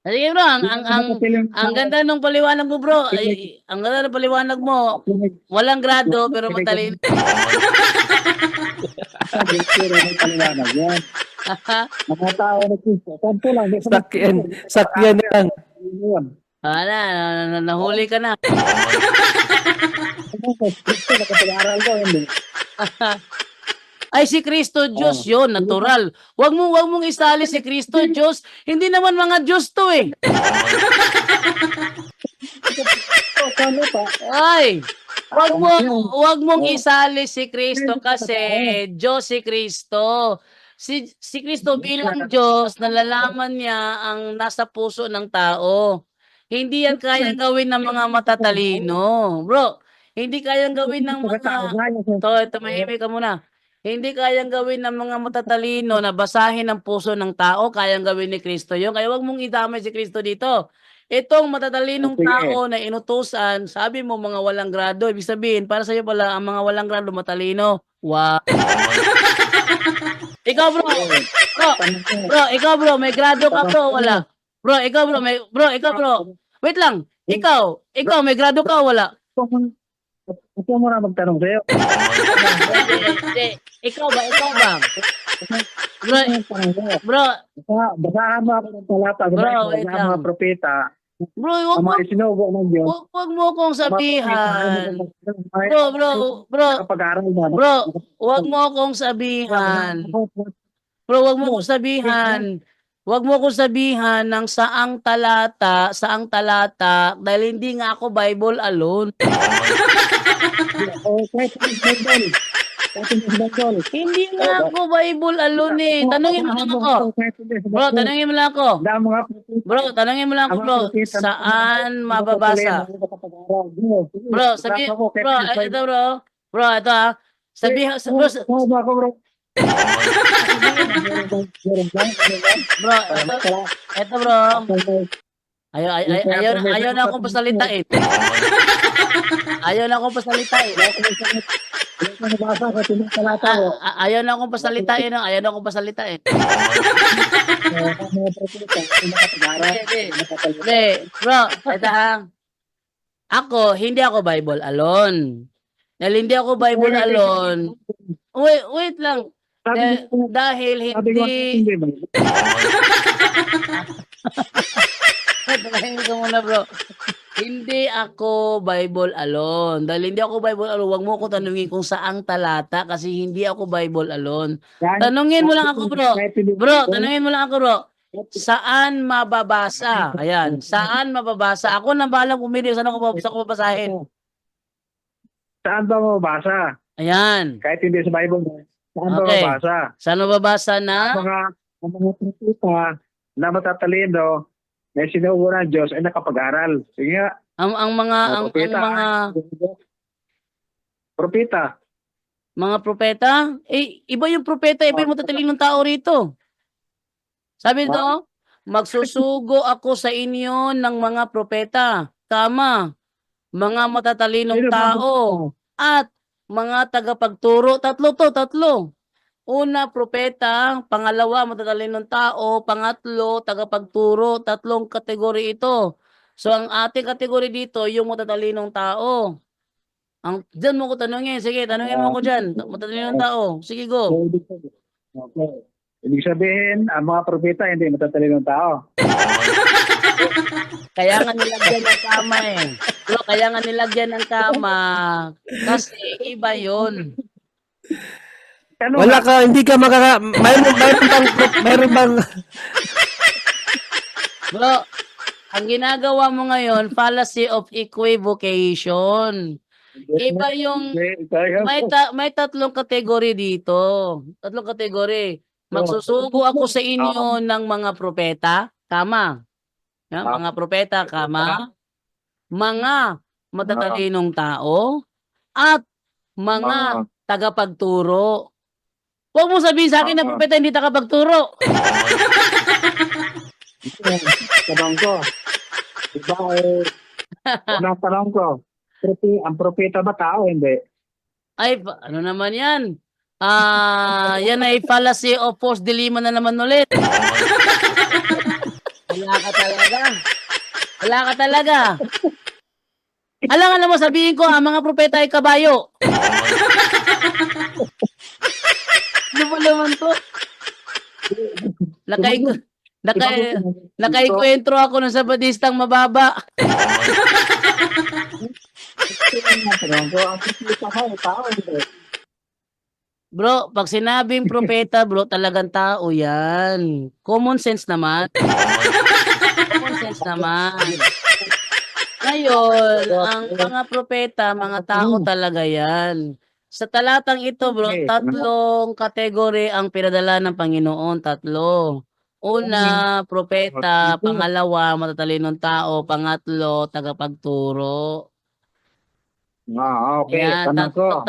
Sige bro, ang ganda ng paliwanag mo bro. Ang ganda ng paliwanag mo. Walang grado pero matalino. Mga tao na Kristo. Santo lang. Sakyan yan. Nahuli ka na. Kristo, nakapag-aral ko. Hindi. Ay si Kristo Diyos yun, natural. Wag mong isali si Kristo Diyos. Hindi naman mga Diyos to eh. Ay, wag mong isali si Kristo kasi Diyos si Kristo. Si Kristo bilang Diyos, nalalaman niya ang nasa puso ng tao. Hindi yan kayang gawin ng mga matatalino. Bro, hindi kayang gawin ng mga... Tumahimik ka muna. Hindi kayang gawin ng mga matatalino na basahin ang puso ng tao, kayang gawin ni Kristo yun. Kaya wag mong idamay si Kristo dito. Itong matatalinong tao na inutusan, sabi mo mga walang grado, ibig sabihin, para sa'yo pala, ang mga walang grado matalino. Wow. Ikaw bro, ikaw bro, may grado ka bro, wala. Bro, ikaw bro, wait lang, ikaw, may grado ka, wala. Ito mo na magtanong sa'yo. Ikaw ba? Bro, basahan mo ako ng talata. Bro, wait lang. Mga propeta. Bro, Ang mga isinugo ng Diyos. wag mo akong sabihan. Bro, Kapag-aral na. wag mo akong sabihan. Bro, wag mo akong sabihan. Wag mo akong sabihan ng saang talata dahil hindi nga ako Bible alone. Hindi nga ako Bible alone eh. Tanungin mo lang ako. Bro, tanungin mo lang ako. Bro, saan mababasa? Bro, ito bro. Bro, ito ha. Ito bro. Ayaw na akong pasalitain. Ayaw na akong pasalitain. Bro, ito ha. Hindi ako Bible alone. Dahil hindi ako Bible alone. Wait lang. Dahil hindi... Tumahimik ka muna bro. Hindi ako Bible alone. Dahil hindi ako Bible alone, wag mo ko tanungin kung saang talata kasi hindi ako Bible alone. Tanungin mo lang ako, bro. Bro, tanungin mo lang ako, bro. Saan mababasa? Ayan, saan mababasa? Ako nang bahala pumili saan ako babasahin. Saan ba mababasa? Ayan. Kahit hindi sa Bible, saan ba Okay. mababasa? Saan mababasa na? Ang mga propeta na matatalino na sinugo ng Diyos ay nakapag-aral. Sige nga, Ang mga propeta. mga propeta, iba yung propeta, iba yung matatalinong tao rito. Sabi dito, magsusugo ako sa inyo ng mga propeta, tama, mga matatalinong Sino ba ang tao, at mga tagapagturo. Tatlo. Una, propeta. Pangalawa, matatalinong tao. Pangatlo, tagapagturo. Tatlong kategori ito. So, ang ating kategori dito, yung matatalinong tao. Diyan mo ko tanungin. Sige, tanungin mo ko dyan. Matatalinong tao. Sige, go. Okay. Ibig sabihin, ang mga propeta hindi matatalinong tao. Kaya nga nilagyan ng kama eh. Bro, kaya nga nilagyan ng kama. Kasi iba yun. Ano Wala nga? ka, hindi ka mayroon bang Bro, ang ginagawa mo ngayon, fallacy of equivocation. Iba yung may tatlong kategory dito. Tatlong kategory. Magsusugo ako sa inyo ng mga propeta, tama. Yan, mga propeta, kama. Mga matatalinong tao at mga tagapagturo. Huwag mo sabihin sa akin na propeta hindi tagapagturo. Tanong ko. Diba, unang tanong ko. Ang propeta ba tao? Hindi. Ay, ano naman yan? Yan ay fallacy of false dilemma na naman ulit. Wala ka talaga. Wala ka talaga. Alam mo, sabihin ko, ang mga propeta ay kabayo. Ano ba naman to? Nakaikwentro ako ng sabadistang mababa. Tanong ko, ang propeta ba tao? Hindi. Bro, pag sinabing propeta, bro, talagang tao yan. Common sense naman. Common sense naman. Ngayon, ang mga propeta, mga tao talaga yan. Sa talatang ito, bro, tatlong kategory ang pinadala ng Panginoon. Tatlo. Una, propeta. Pangalawa, matatalinong tao. Pangatlo, tagapagturo. Okay. Ayan, Tanong ko.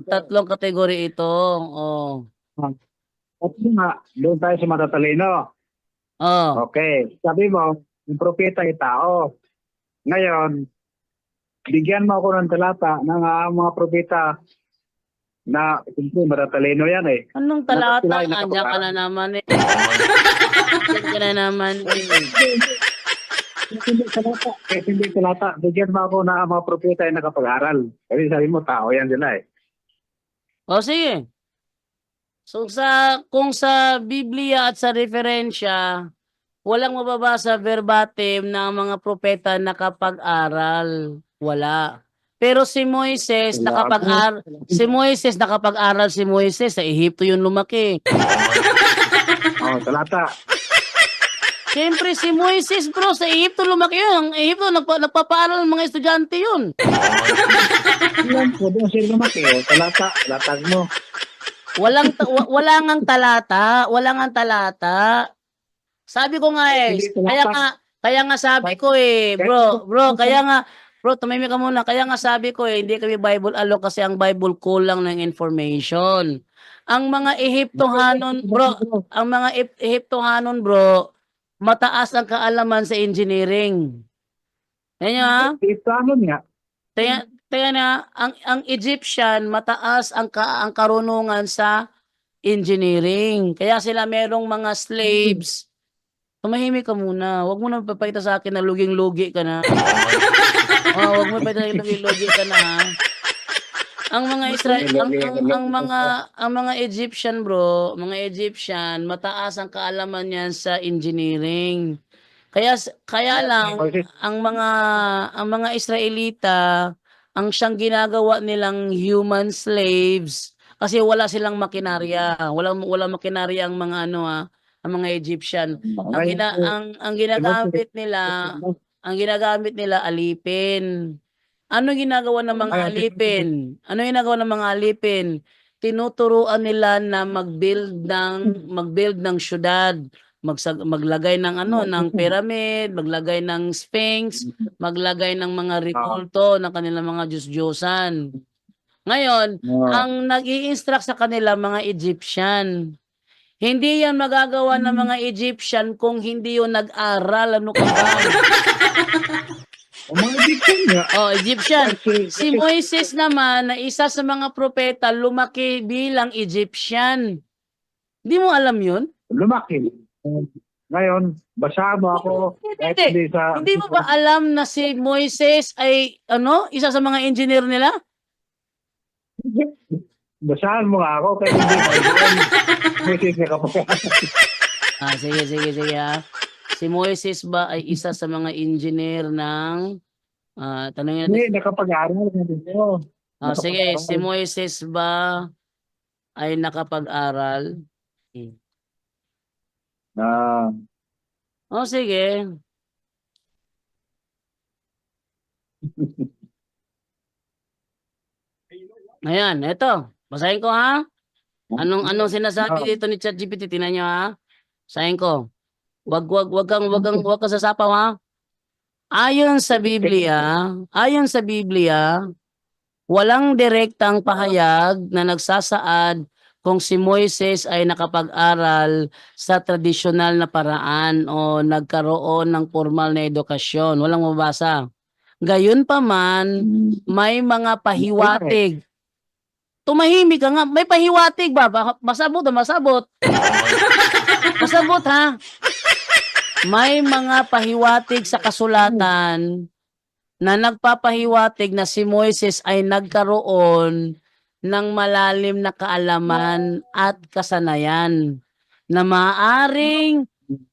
tatlong kategory ito. Oh. At nga, doon tayo sa matatalino. Oh. Okay. Sabi mo, yung propeta ay tao. Ngayon, bigyan mo ako ng talata ng mga propeta na hindi matatalino yan eh. Anong talata? Sila ay Andiyan ka na naman eh. Andiyan ka na naman eh. Hindi talata. Bigyan mo ako na ang mga propeta ay nakapag-aral. Kasi sabi mo, tao yan sila eh. O sige. So kung sa Biblia at sa referensya, walang mababasa verbatim na ang mga propeta nakapag-aral. Wala. Pero si Moises nakapag-aral si Moises sa Ehipto yung lumaki. Talata. Siyempre si Moises bro sa Ehipto lumaki yun. Ang Ehipto nagpapaaral ng mga estudyante yun. Yan po, doon sila lumaki. Talata. Talatag mo. Wala ngang talata. Sabi ko nga eh, kaya nga sabi ko eh, bro, tumimik ka muna. Kaya nga sabi ko eh, hindi kami Bible alone kasi ang Bible kulang ng information. Ang mga Ehiptohanon, bro, mataas ang kaalaman sa engineering. Yan ha? Ito ano nga? Kaya na, ang Egyptian, mataas ang karunungan sa engineering. Kaya sila merong mga slaves. Tumahimik ka muna. Huwag mo na papakita sa akin na luging-lugi ka na. Huwag mo papakita na luging-lugi ka na. Ang mga ang mga Egyptian, bro, mataas ang kaalaman niyan sa engineering. Kaya lang ang mga Israelita, ang siyang ginagawa nilang human slaves kasi wala silang makinarya. Walang makinarya ang mga ang mga Egyptian. Ang ginagamit nila alipin. Ano ginagawa ng mga alipin? Ano ginagawa ng mga alipin? Tinuturuan nila na mag-build ng syudad, maglagay ng ng pyramid, maglagay ng sphinx, maglagay ng mga rikulto ng kanilang mga Diyos-Diyosan. Ngayon, ang nag-i-instruct sa kanila mga Egyptian. Hindi yan magagawa ng mga Egyptian kung hindi yun nag-aral. Ano ka ba? Mga Egyptian nga. Oh, Egyptian. Si Moises naman, na isa sa mga propeta, lumaki bilang Egyptian. Hindi mo alam yun? Lumaki. Ngayon, basahan mo ako. Hindi. Hindi mo ba alam na si Moises ay, isa sa mga engineer nila? Basahan mo nga ako. Kaya hindi ko. Message na kapag. Sige ha. Si Moises ba ay isa sa mga engineer ng tanongin natin. Hindi, nakapag-aaral na dito. Sige, si Moises ba ay nakapag-aral? Sige. Ayan, eto. Basahin ko ha. Anong sinasabi dito ni ChatGPT? Tingnan niyo ha. Basahin ko. Wag kang sasapaw ha. Ayon sa Biblia, walang direktang pahayag na nagsasaad kung si Moises ay nakapag-aral sa tradisyonal na paraan o nagkaroon ng formal na edukasyon. Walang mabasa. Gayunpaman, may mga pahiwatig. Tumahimik ka nga. May pahiwatig ba? Masabot. Masabot ha. May mga pahiwatig sa kasulatan na nagpapahiwatig na si Moises ay nagkaroon ng malalim na kaalaman at kasanayan na maaaring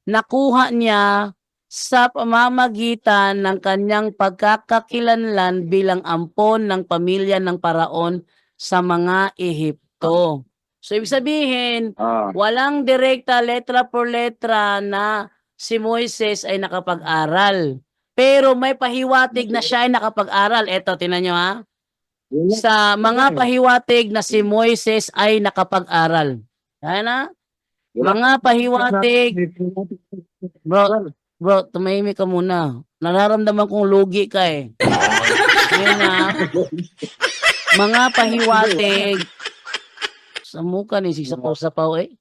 nakuha niya sa pamamagitan ng kanyang pagkakakilanlan bilang ampon ng pamilya ng Paraon sa mga Ehipto. So, ibig sabihin, walang direkta letra por letra na si Moises ay nakapag-aral. Pero may pahiwatig na siya ay nakapag-aral. Eto, tingnan nyo ha. Sa mga pahiwatig na si Moises ay nakapag-aral. Kaya na? Mga pahiwatig. Bro, tumahimik ka muna. Nararamdaman kong lugi ka eh. Ngayon na. Mga pahiwatig. Sa mukha ni si Sapaw eh.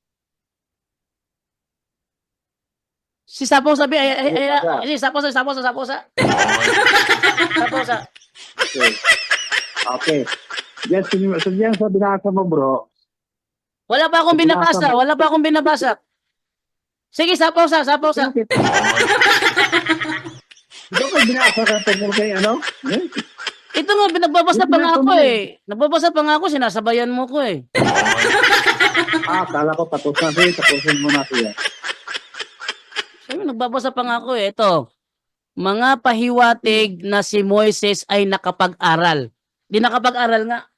Si Sapaw sabi si Sapaw sa. Okay. Diyan sa binasa mo, bro. Wala pa akong binabasa. Sige, Sapaw sa. Ito ka binasa ka tungkol kay ano? Ito nga, nagbabasa pa nga ako eh. Nagbabasa pa nga ako, sinasabayan mo ko eh. Kala ko tapusin mo na siya. Sabi, nagbabasa pa nga ako eh. Ito, mga pahiwatig na si Moises ay nakapag-aral. Di nakapag-aral nga.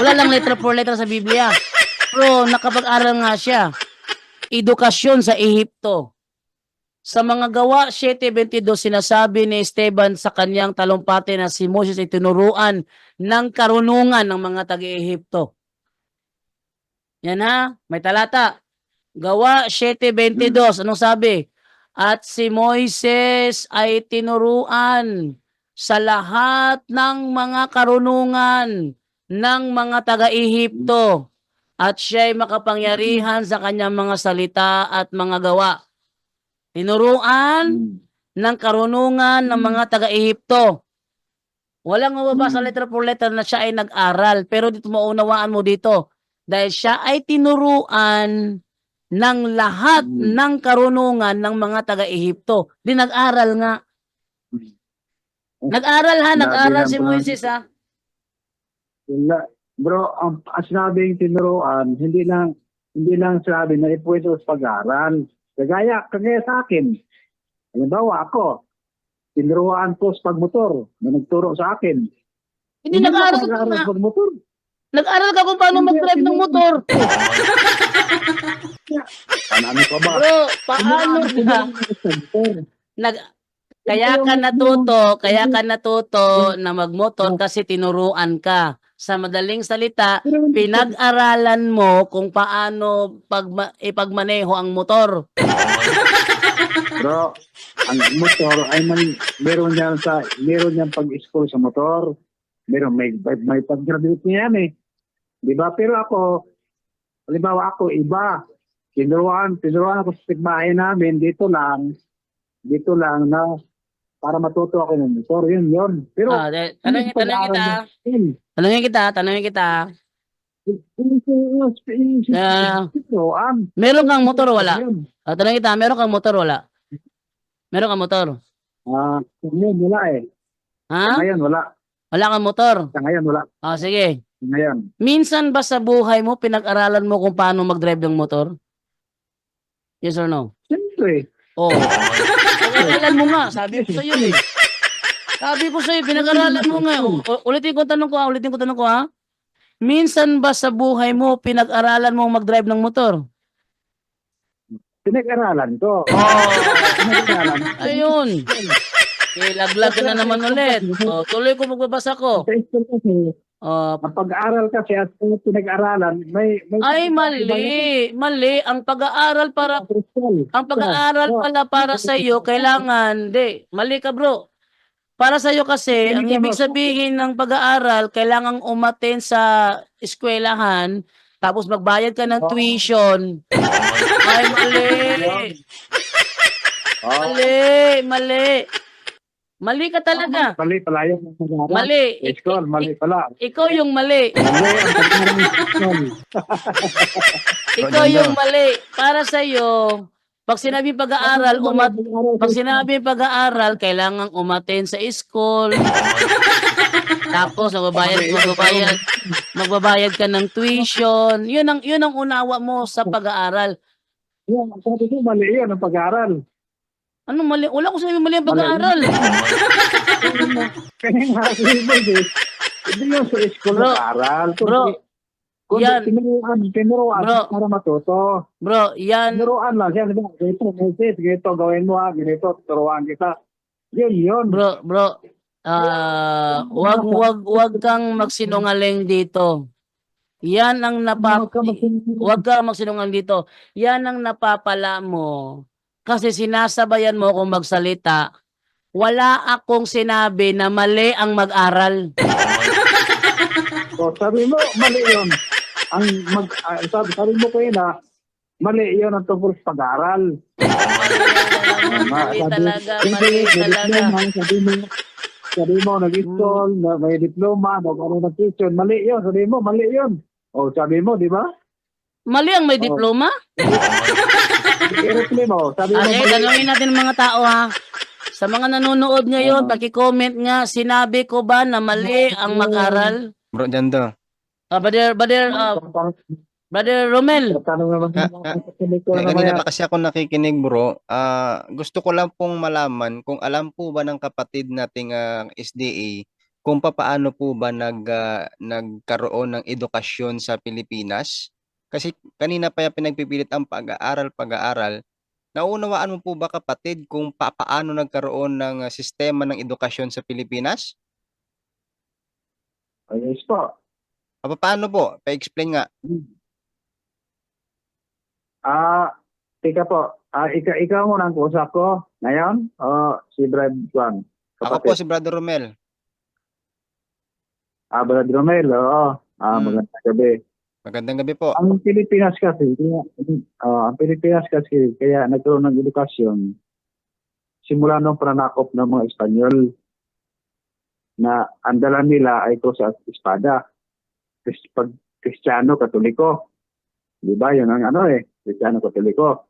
Wala lang letra por letra sa Biblia. Pero nakapag-aral nga siya. Edukasyon sa Ehipto. Sa mga gawa 7:22, sinasabi ni Esteban sa kanyang talumpati na si Moses ay tinuruan ng karunungan ng mga taga-Ehipto. Yan ha, may talata. Gawa 7:22, anong sabi? At si Moises ay tinuruan sa lahat ng mga karunungan ng mga taga-Ehipto at siya'y makapangyarihan sa kanyang mga salita at mga gawa. Tinuruan ng karunungan ng mga taga-Ehipto. Walang mababasa letra por letra na siya ay nag-aral. Pero dito maunawaan mo dito. Dahil siya ay tinuruan ng lahat ng karunungan ng mga taga-Ehipto. Di nag-aral nga. Nag-aral si Moises ha. Bro, ang sinabing tinuruan, hindi lang sinabi na ipwesto sa pag-aaral. Kagaya sa akin. Halimbawa ako, tinuruan ko sa pagmotor na nagturo sa akin. Hindi nag-aaral ka nag-aaral nga. sa pagmotor. Nag-aral ka kung paano mag-drive ng motor. Ano ka ba? Bro, paano ka? Nag kaya ka natuto na magmotor kasi tinuruan ka. Sa madaling salita, pinag-aralan mo kung paano ipagmaneho ang motor. Bro, ang motor ay meron niyang pag-school sa motor. May pag-graduate niya yan eh. Di ba? Pero ako, halimbawa ako, iba. Tinuruan ako sa tigbahay namin, dito lang na para matuto ako ng motor. Yun. Pero, Tanungin kita. Meron kang motor o wala? Tanungin kita, meron kang motor o wala? Meron kang motor? Ngayon, wala eh. Ha? Ngayon, wala. Wala kang motor? Ngayon, wala. Sige. Ngayon. Minsan ba sa buhay mo, pinag-aralan mo kung paano mag-drive ng motor? Yes or no? Siyempre. Oo. Pinag-aralan mo nga. Sabi ko sa'yo eh. Pinag-aralan mo nga. Ulitin ko tanong ko ha. Minsan ba sa buhay mo, pinag-aralan mo mag-drive ng motor? Pinag-aralan ko. Pinag-aralan. Ayun. Laglag ka na naman ulit. Tuloy ko magbabasa ko. Sa school kasi, ang pag-aaral kasi at pinag-aralan, may Ay, mali. Ang pag-aaral pala para sa iyo, kailangan, mali ka bro. Para sa iyo kasi, ang ibig sabihin ng pag-aaral, kailangang umattend sa eskwelahan, tapos magbayad ka ng tuition. Ay, mali. Mali ka talaga. Mali pala yung pag-aaral. Mali. School, mali pala. Ikaw yung mali. Mali ang pag-aaral ng school. Ikaw yung mali. Para sa iyo, pag sinabing pag-aaral, kailangan umattend sa school. Tapos magbabayad ka ng tuition. Yun ang unawa mo sa pag-aaral. Yan, sabi ko, mali yun ang pag-aaral. Ano mali? Wala ko sabi mali ang pag-aaral. Kaya nga, hindi yung sa school Bro, nag-aaral. Bro, yan. Tinuruan Bro. para matuto. Bro, yan. Tinuruan lang siya. Ganito, gawin mo ha. Ganito, turuan kita. Yun. Bro, wag kang magsinungaling dito. Yan ang wag kang magsinungaling dito. Yan ang napapala mo. Kasi sinasabayan mo akong magsalita. Wala akong sinabi na mali ang mag-aral. So, sabi mo, mali yun. Sabi mo kayo na, mali yun ang tungkol sa pag-aaral. Mali talaga. Sabi mo, nag-school, may diploma, nag-ano ng tuition. Mali yun. Sabi mo, mali yun. O, sabi mo, di ba? Mali ang may diploma? I-reply mo. Sabi mo, Okay, tanungin natin ng mga tao ha. Sa mga nanonood ngayon, paki-comment nga, sinabi ko ba na mali ang mag-aral? Bro, Jando. Brother Romel. tanong naman. Kanina pa kasi ako nakikinig, bro. Gusto ko lang pong malaman kung alam po ba ng kapatid nating SDA kung paano po ba nagkaroon ng edukasyon sa Pilipinas. Kasi kanina pa pinagpipilit ang pag-aaral. Naunawaan mo po ba kapatid kung paano nagkaroon ng sistema ng edukasyon sa Pilipinas? Ayos po. Paano po? Pa-explain nga. Tika po. Ikaw muna ang kusap ko. Ngayon, si Brad Juan. Ako po si Brother Romel. Brad Romel, oo. Magandang gabi. Magandang gabi po. Ang Pilipinas kasi, kaya nagkaroon ng edukasyon simula nung pananakop ng mga Espanyol na ang dala nila ay krus at espada. Pag Kristiyano, Katoliko. Di ba? Yun ang Kristiyano, Katoliko.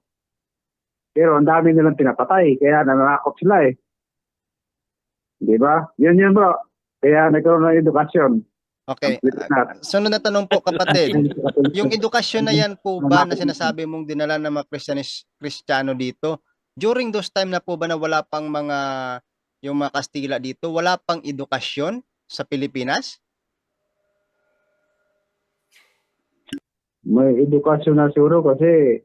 Pero ang dami nilang pinapatay, kaya nananakop sila eh. Di ba? Yun bro. Kaya nagkaroon ng edukasyon. Okay. Sunod na tanong po kapatid. Yung edukasyon na yan po ba na sinasabi mong dinala ng mga Kristiyano dito, during those time na po ba na wala pang yung mga Kastila dito, wala pang edukasyon sa Pilipinas? May edukasyon na siguro kasi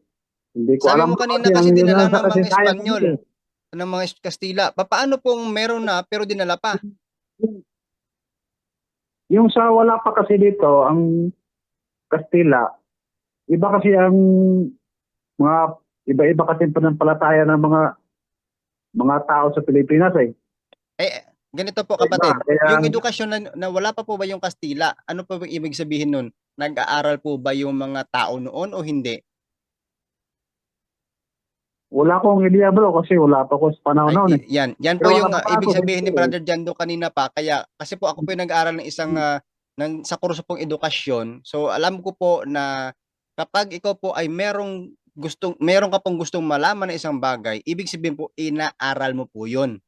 hindi ko Sabi alam mo kanina kasi kasi ang dinala nasa ng mga kasaysayan Espanyol, kasi. ng mga Kastila. Paano pong meron na pero dinala pa? Yung sa wala pa kasi dito, ang Kastila, iba kasi ang mga iba-iba kasi panampalataya ng mga tao sa Pilipinas eh. Eh, ganito po kapatid, Kaya- yung edukasyon na wala pa po ba yung Kastila, ano po yung ibig sabihin nun? Nag-aaral po ba yung mga tao noon o hindi? Wala akong idea bro kasi wala pa ko sa panahon noon eh. Yan po Pero yung wala pa ibig ako sabihin ni dito eh. Brother Jando kanina pa. Kaya, kasi po ako po yung nag-aaral ng isang, sa kurso pong edukasyon. So, alam ko po na kapag ikaw po ay meron ka pong gustong malaman ng isang bagay, ibig sabihin po, inaaral mo po yun.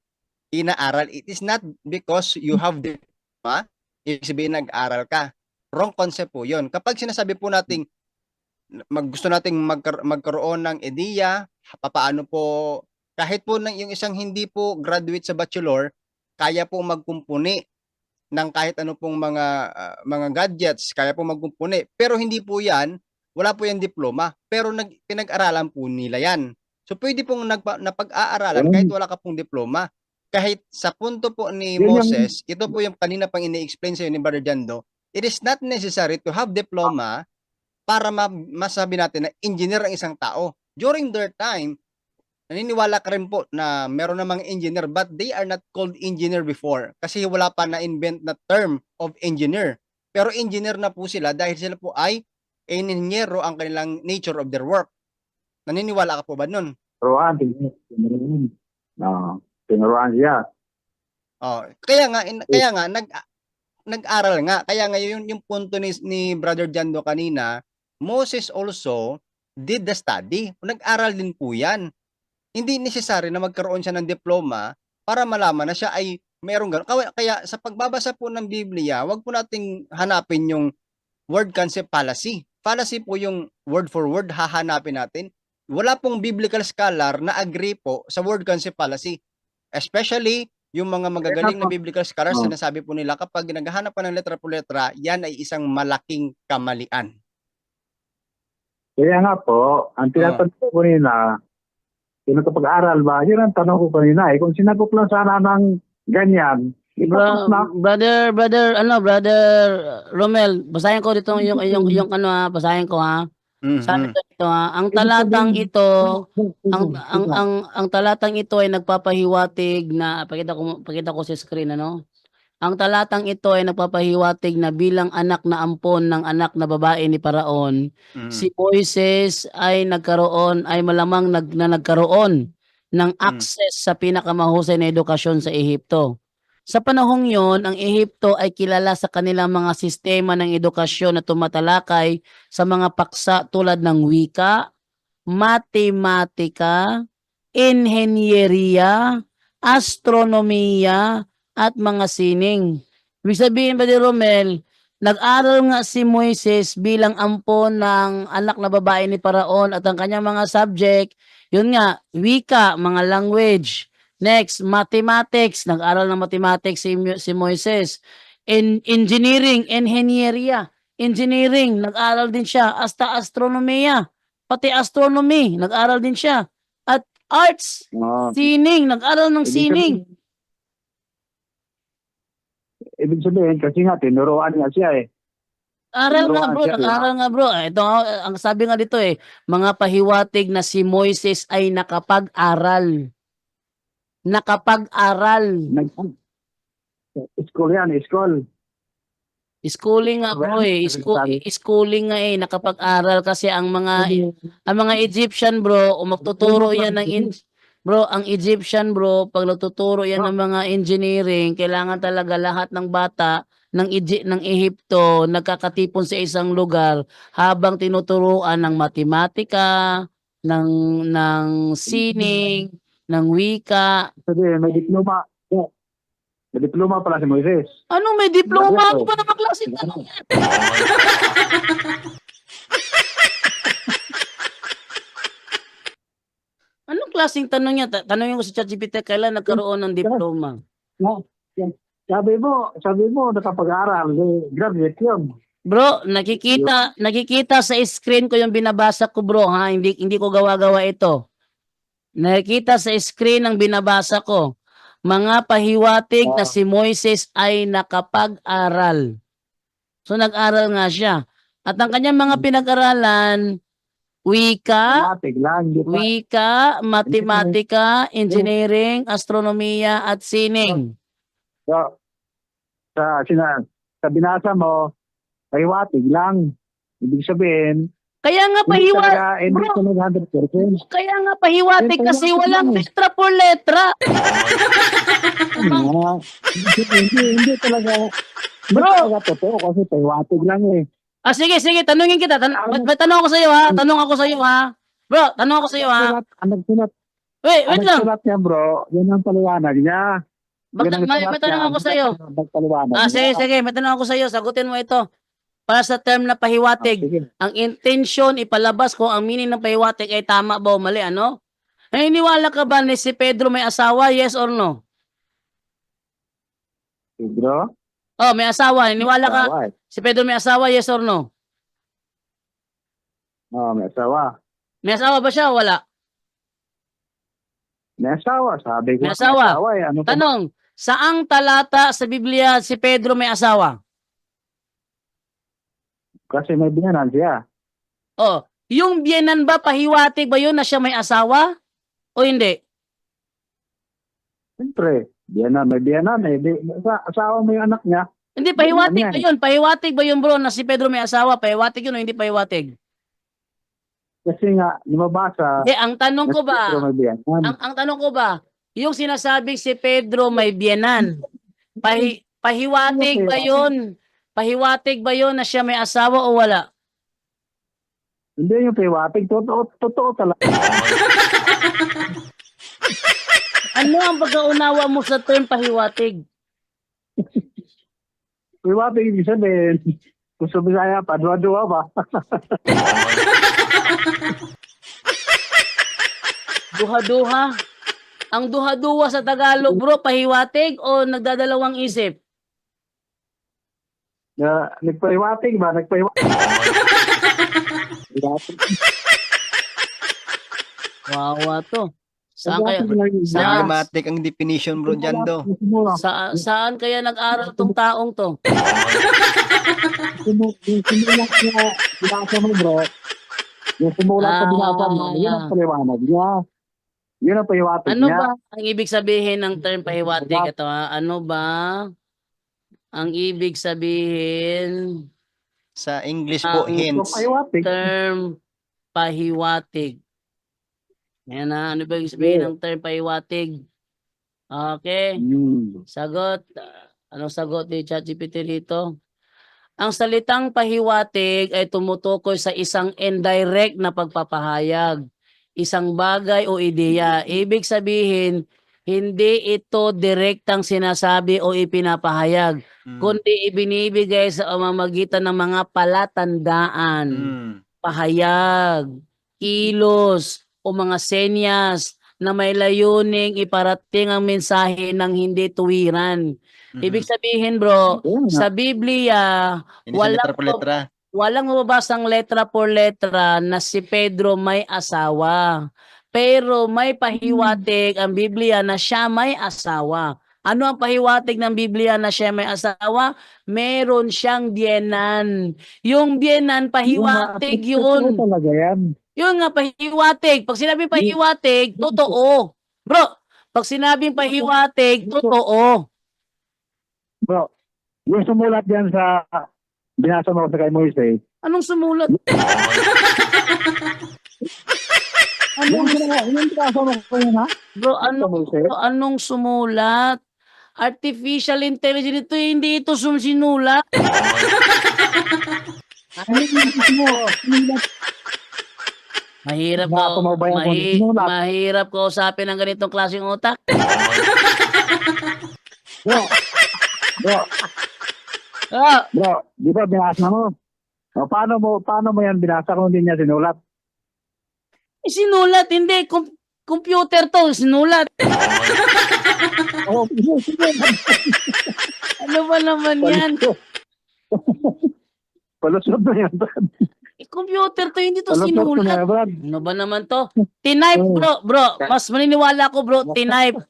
Inaaral. It is not because you have diploma, ibig sabihin nag-aral ka. Wrong concept po yun. Kapag sinasabi po nating gusto nating magkaroon ng ideya, papaano po, kahit po yung isang hindi po graduate sa bachelor, kaya po magkumpuni ng kahit ano pong mga gadgets, kaya po magkumpuni. Pero hindi po yan, wala po yan diploma, pero pinag-aralan po nila yan. So pwede pong napag-aaralan kahit wala ka pong diploma. Kahit sa punto po ni Yun yung- Moses, ito po yung kanina pang ini-explain sa ni Brother Jando, it is not necessary to have diploma para masabi natin na engineer ang isang tao. During their time, naniniwala ka rin po na meron namang engineer but they are not called engineer before kasi wala pa na-invent na term of engineer. Pero engineer na po sila dahil sila po ay inhinyero ang kanilang nature of their work. Naniniwala ka po ba nun? Turuan, tinuruan siya. Oh, kaya nga nag-aral nga. Kaya nga yung punto ni Brother Jando kanina, Moses also did the study. Nag-aral din po 'yan. Hindi necessary na magkaroon siya ng diploma para malaman na siya ay merong gano'n. Kaya sa pagbabasa po ng Biblia, wag po nating hanapin yung word concept fallacy. Fallacy po yung word for word hahanapin natin. Wala pong biblical scholar na agree po sa word concept fallacy. Especially yung mga magagaling na biblical scholars, Oh. sinasabi po nila kapag naghahanap pa ng letra po letra, yan ay isang malaking kamalian. Kaya nga po, ang tinatanong ko kanina, sino kapag-aral ba? Yun ang tanong ko kanina eh. Kung sinagot lang sana ng ganyan, Bro, brother Romel, basahin ko dito yung ano ha, basahin ko ha. Sabi ko ito ha, ang talatang ito, ang talatang ito ay nagpapahiwatig na pakita ko sa screen ano. Ang talatang ito ay nagpapahiwatig na bilang anak na ampon ng anak na babae ni Paraon, si Moises ay malamang nagkaroon ng access sa pinakamahusay na edukasyon sa Ehipto. Sa panahong yon, ang Ehipto ay kilala sa kanilang mga sistema ng edukasyon na tumatalakay sa mga paksa tulad ng wika, matematika, inhenyeriya, astronomiya, at mga sining. Ibig sabihin ba ni Romel, nag-aral nga si Moises bilang ampon ng anak na babae ni Paraon at ang kanyang mga subject, yun nga, wika, mga language. Next, mathematics, nag-aral ng mathematics si Moises. Engineering, engineering, nag-aral din siya. Hasta astronomiya, pati astronomy, nag-aral din siya. At arts, sining, nag-aral ng sining. Ibig sabihin, kasi nga, tinuruan nga siya eh. Aral nga bro, nag-aral nga bro. Ito ang sabi nga dito eh, mga pahiwatig na si Moises ay nakapag-aral. School yan, school. Schooling nga bro eh, schooling nga eh, nakapag-aral kasi ang mga Egyptian bro, magtuturo yan bro, ang Egyptian bro, pag nagtuturo yan ng mga engineering, kailangan talaga lahat ng bata ng Ehipto nagkakatipon sa isang lugar habang tinuturuan ng matematika, ng sining, ng wika. Sabi, may diploma. May diploma pala si Moises. Ano may diploma? Ano ba naman klase tanong yan? Anong klaseng tanong niya? Tanongin ko sa ChatGPT, kailan nagkaroon ng diploma? No, yan. Sabi mo, nakapag-aral, graduate yun. Bro, nakikita sa screen ko yung binabasa ko, bro, ha? Hindi ko gawa-gawa ito. Nakikita sa screen ang binabasa ko. Mga pahiwatig na si Moises ay nakapag-aral. So nag-aral nga siya. At ang kanyang mga pinag-aralan, wika, Matik lang, di pa. wika, matematika, engineering, astronomiya, at sining. So, sa binasa mo, pahiwatig lang. Ibig sabihin, Kaya nga hindi pahiwatig, talaga, hindi bro, talaga 100%. kaya nga pahiwatig Hindi, kasi pahiwatig walang lang. letra por letra. Hindi talaga, hindi Bro. talaga totoo kasi pahiwatig lang eh. Sige, tanungin kita. May tanong ako sa iyo, ha? Tanong ako sa iyo, ha? Bro, tanong ako sa iyo, ha? Ang nagsulat, Wait ang lang. nagsulat niya bro, yun ang paliwanag niya. May tanong ako sa iyo. Nagpaliwanag Sige, may tanong ako sa iyo. Sagutin mo ito. Para sa term na pahiwatig, Sige. ang intention ipalabas kung ang meaning ng pahiwatig ay tama ba o mali, ano? Naniniwala ka ba ni si Pedro may asawa? Yes or no? Bro, Oh, may asawa. Naniniwala ka asawa eh. si Pedro may asawa? Yes or no? May asawa. May asawa ba siya o wala? May asawa, sabi ko. May asawa. eh. Ano pa? Tanong, saang talata sa Biblia si Pedro may asawa? Kasi may binanan siya. Oh, yung biyenan ba, pahiwatig ba yun na siya may asawa? O hindi? Siyempre, may biyanan eh. Asawa mo yung anak niya. Hindi, pahiwatig Ano ba yan? yun? Pahiwatig ba yun, bro, na si Pedro may asawa? Pahiwatig yun o hindi pahiwatig? Kasi nga, lumabasa, Hindi, ang tanong ko ba, may biyanan. ang tanong ko ba, yung sinasabing si Pedro may biyenan, pahiwatig ba yun? Pahiwatig ba yun na siya may asawa o wala? Hindi yung pahiwatig. Totoo talaga. Ano ang pagkaunawa mo sa term pahiwatig? Pahiwatig, ibig sabihin, kung sa Bisaya pa, dua-dua ba? Duha-duha. Ang duha-duha sa Tagalog, bro, pahiwatig o nagdadalawang isip? Nagpahiwatig ba? Nagpahiwatig. Wawa to. Saan kaya, Saan? Problematic ang definition, bro, dyan do. saan kaya nag-aral tong taong to? Yung simulat niya, binasa mo bro, yung simulat sa binasa mo, yun ang paliwanag niya. Yun ang pahiwatig Ano niya. ba ang ibig sabihin ng term pahiwatig? Ito, ha? Ano ba ang ibig sabihin Sa English po, Ang hints. Pahiwatig. term pahiwatig? Ayan na, ano ba ibig sabihin ng term pahiwatig? Okay, sagot. Anong sagot ni ChatGPT dito? Ang salitang pahiwatig ay tumutukoy sa isang indirect na pagpapahayag, isang bagay o ideya. Ibig sabihin, hindi ito direktang sinasabi o ipinapahayag, kundi ibinibigay sa pamamagitan ng mga palatandaan, pahayag, kilos, o mga senyas na may layuning iparating ang mensahe ng hindi tuwiran. Ibig sabihin, bro, sa Biblia, Hindi siya letra por letra. walang mababasang letra por letra na si Pedro may asawa. Pero may pahiwatig ang Biblia na siya may asawa. Ano ang pahiwatig ng Biblia na siya may asawa? Meron siyang biyenan. Yung biyenan, pahiwatig yun. Totoo talaga yan. Yun nga, pahiwatig. Pag sinabing pahiwatig, totoo. Bro, pag sinabing pahiwatig, totoo. Bro, yung sumulat yan sa binasa mo sa kay Moises, Anong sumulat? yung binasa mo ko yun ha? Bro, Sa Moises? anong sumulat? Artificial intelligence ito, hindi ito sinulat. Ano yung binasa mo? Mahirap Baka mo ba yan kung sinulat? mahirap kausapin ng ganitong klaseng utak. Bro, di ba binasa mo? O, paano mo yan binasa kung hindi niya sinulat? Sinulat, hindi. computer to, sinulat. Oh, Ano ba naman yan? palusot na yan, Brad. Computer to, hindi to Palusot na sinulat. yan, Brad. Ano ba naman to? Tinype, bro. Mas maniniwala ko, bro, tinype.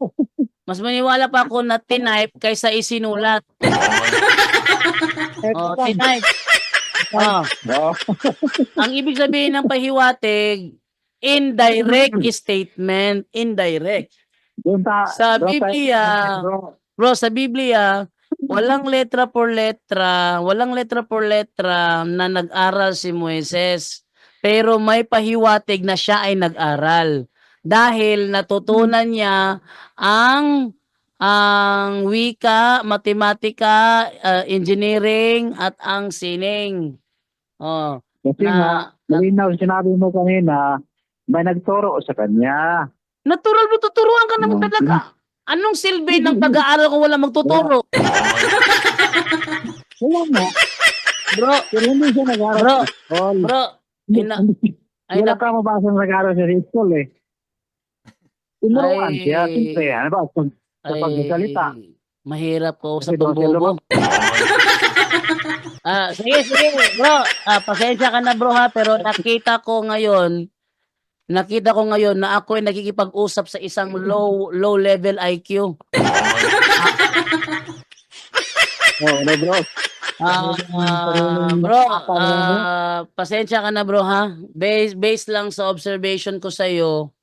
Mas maniniwala pa ako na tinype kaysa isinulat. Oh, tinype. Oh, Oo. ang ibig sabihin ng pahiwatig, indirect statement. Indirect. Doon Sa doon Biblia, bro. bro, sa Biblia, walang letra por letra na nag-aral si Moises. Pero may pahiwatig na siya ay nag-aral. Dahil natutunan niya ang wika, matematika, engineering, at ang sining. Oh, Kasi nga, malinaw sinabi mo kanina, may nagturo sa kanya. natural mo, tuturuan ka naman talaga. Anong silbi ng pag-aaral kung wala magtuturo? Wala nga. Bro, Pero hindi siya nag-aaral Bro, sa school. bro, ay Wala na, ka mabasa nag-aaral siya sa school eh. Tinuruan Ay. siya. Siyempre, ano ba? Sa pagsasalita. mahirap ko sa Kasi daw siya pambobo. Sige, bro. Pasensya ka na, bro, ha, pero nakita ko ngayon na ako ay nakikipag-usap sa isang low level IQ. Oh, ano bro? Bro, pasensya ka na, bro, ha. Based lang sa observation ko sa iyo,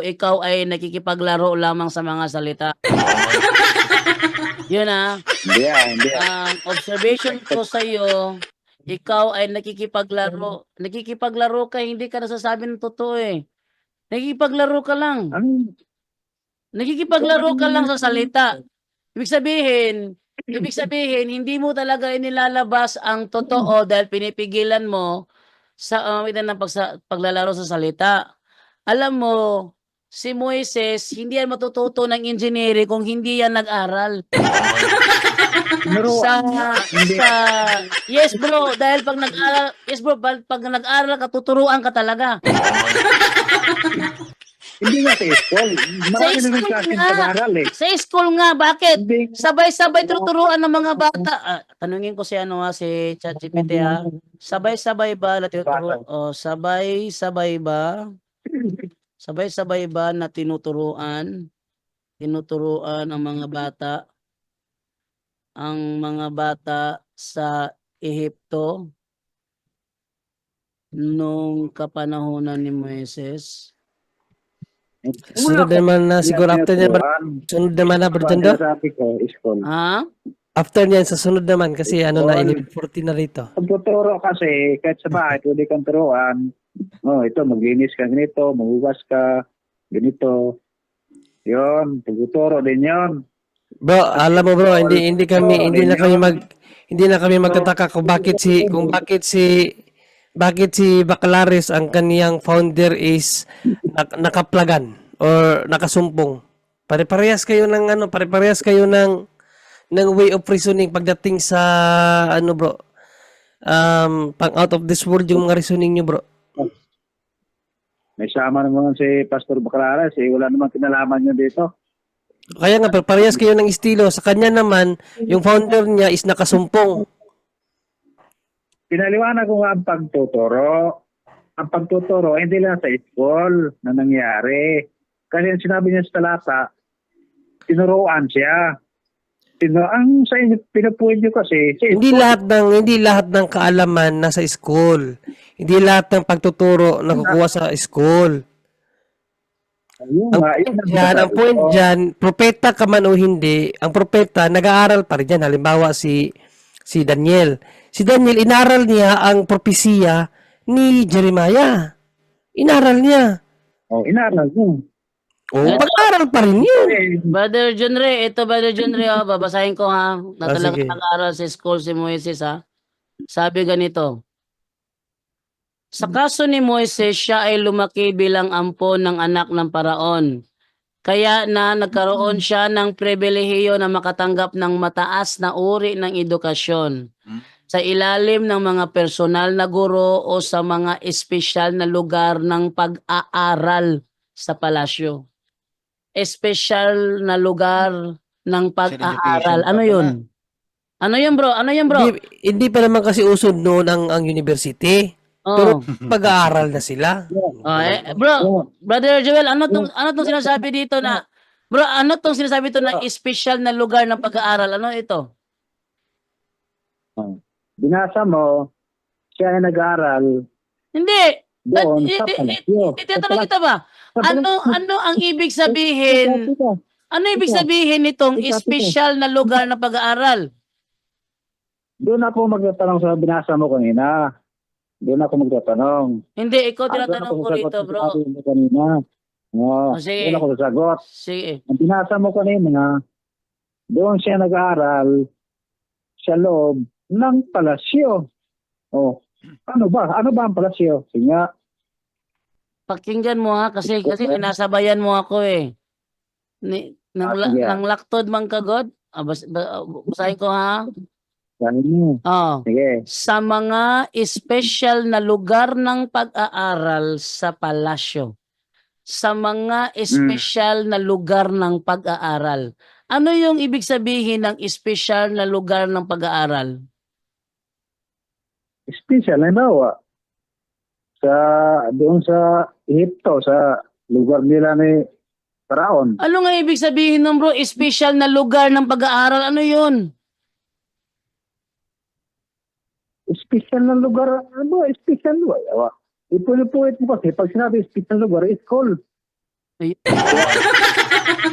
ikaw ay nakikipaglaro lamang sa mga salita. Yun, ha. Hindi. Ang observation ko sa iyo, ikaw ay nakikipaglaro. Nakikipaglaro ka, hindi ka nasasabi ng totoo eh. Nakikipaglaro ka lang. Ano? Nakikipaglaro ka lang sa salita. Ibig sabihin, hindi mo talaga inilalabas ang totoo dahil pinipigilan mo sa ng paglalaro sa salita. Alam mo, si Moises, hindi yan matututo ng engineering kung hindi yan nag-aral. Yes bro, dahil pag nag-aral ka, tuturuan ka talaga. Hindi nga sa school. Marami naman klase ng pag-aaral eh. Sa school nga, bakit? Hindi. Sabay-sabay tuturuan ng mga bata. Tanungin ko si si ChatGPT ha. Sabay-sabay ba na tinuturuan? Sabay-sabay ba na tinuturuan ang mga bata sa Ehipto nung kapanahunan ni Moises? Sunod naman na siguro after niyan, sunod naman na Bertando. Sabi ko, school. Ha? After niyan, sa sunod naman kasi na 11:40 na rito. Pagtuturo kasi, kahit sa bahay, pwede kang turuan. Oh, ito, maglinis ka ganito, maghugas ka, ganito. Yun, pagtuturo din yun. Bro, alam mo bro, hindi na kami magtataka kung bakit si Baclaris ang kaniyang founder is nakaplagan or nakasumpong. Pare-parehas kayo ng way of reasoning pagdating sa bro. Pang out of this world yung mga reasoning niyo, bro. May sama naman si Pastor Baclaris, wala namang kinalaman niya dito. Kaya nga, parehas kayo ng estilo. Sa kanya naman, yung founder niya is nakasumpong. Pinaliwanag ko nga ang pagtuturo. Ang pagtuturo, hindi lang sa school na nangyari. Kasi ang sinabi niya sa talata, tinuruan siya. Ang sa inyo, pinupuin niyo kasi, Hindi lahat ng kaalaman nasa school. Hindi lahat ng pagtuturo nakukuha sa school. Ang point dyan, propeta ka man o hindi, ang propeta nag-aaral pa rin dyan. Halimbawa si Daniel. Si Daniel, inaral niya ang propesiya ni Jeremiah. Inaral niya. Inaral niya. Pag-aral pa rin yun. Brother Junre, babasahin ko ha. Na talaga sige. nag-aaral sa school si Moises ha. Sabi ganito. Sa kaso ni Moises, siya ay lumaki bilang ampon ng anak ng paraon. Kaya nagkaroon siya ng pribilehiyo na makatanggap ng mataas na uri ng edukasyon. Sa ilalim ng mga personal na guro o sa mga espesyal na lugar ng pag-aaral sa palasyo. Espesyal na lugar ng pag-aaral. education pa Ano pala. yun? Ano yun, bro? Ano yun, bro? Hindi pa naman kasi usod noon ang university. Pero Oh. pag-aaral na sila. Oh, bro, Brother Joel, ano tong sinasabi dito na bro, ano tong sinasabi dito na espesyal na lugar ng pag-aaral? Ano ito? Binasa mo, siya ay nag-aaral Hindi. doon sa palasyo. Tinatanong kita ba? Ano ang ibig sabihin? Ano ibig sabihin nitong espesyal na lugar ng pag-aaral? Doon ako magtatanong sa binasa mo kanina. Doon ako magtatanong. Hindi, ikaw Doon tinatanong ako ko rito, sasagot sa bro. sinabi mo kanina. Oo, Oh, sige. doon ako sasagot. Sige. Ang binasa mo kanina, doon siya nag-aaral sa loob ng palasyo. Oh, ano ba? Ano ba ang palasyo? Sige nga. Pakinggan mo ha kasi sinasabayan mo ako eh. Sige. Nang laktod man kagod. Basahin ko ha. Sabi mo. Oh. Sige. Sa mga espesyal na lugar ng pag-aaral sa palasyo. Sa mga espesyal na lugar ng pag-aaral. Ano yung ibig sabihin ng espesyal na lugar ng pag-aaral? Special, halimbawa, doon sa Egypto, sa lugar nila ni Paraon. Ano nga ibig sabihin ng bro? Espesyal na lugar ng pag-aaral. Ano yun? Special na lugar, ano ba? Special lugar. Ipulit mo kasi, pag sinabi special lugar, it's called.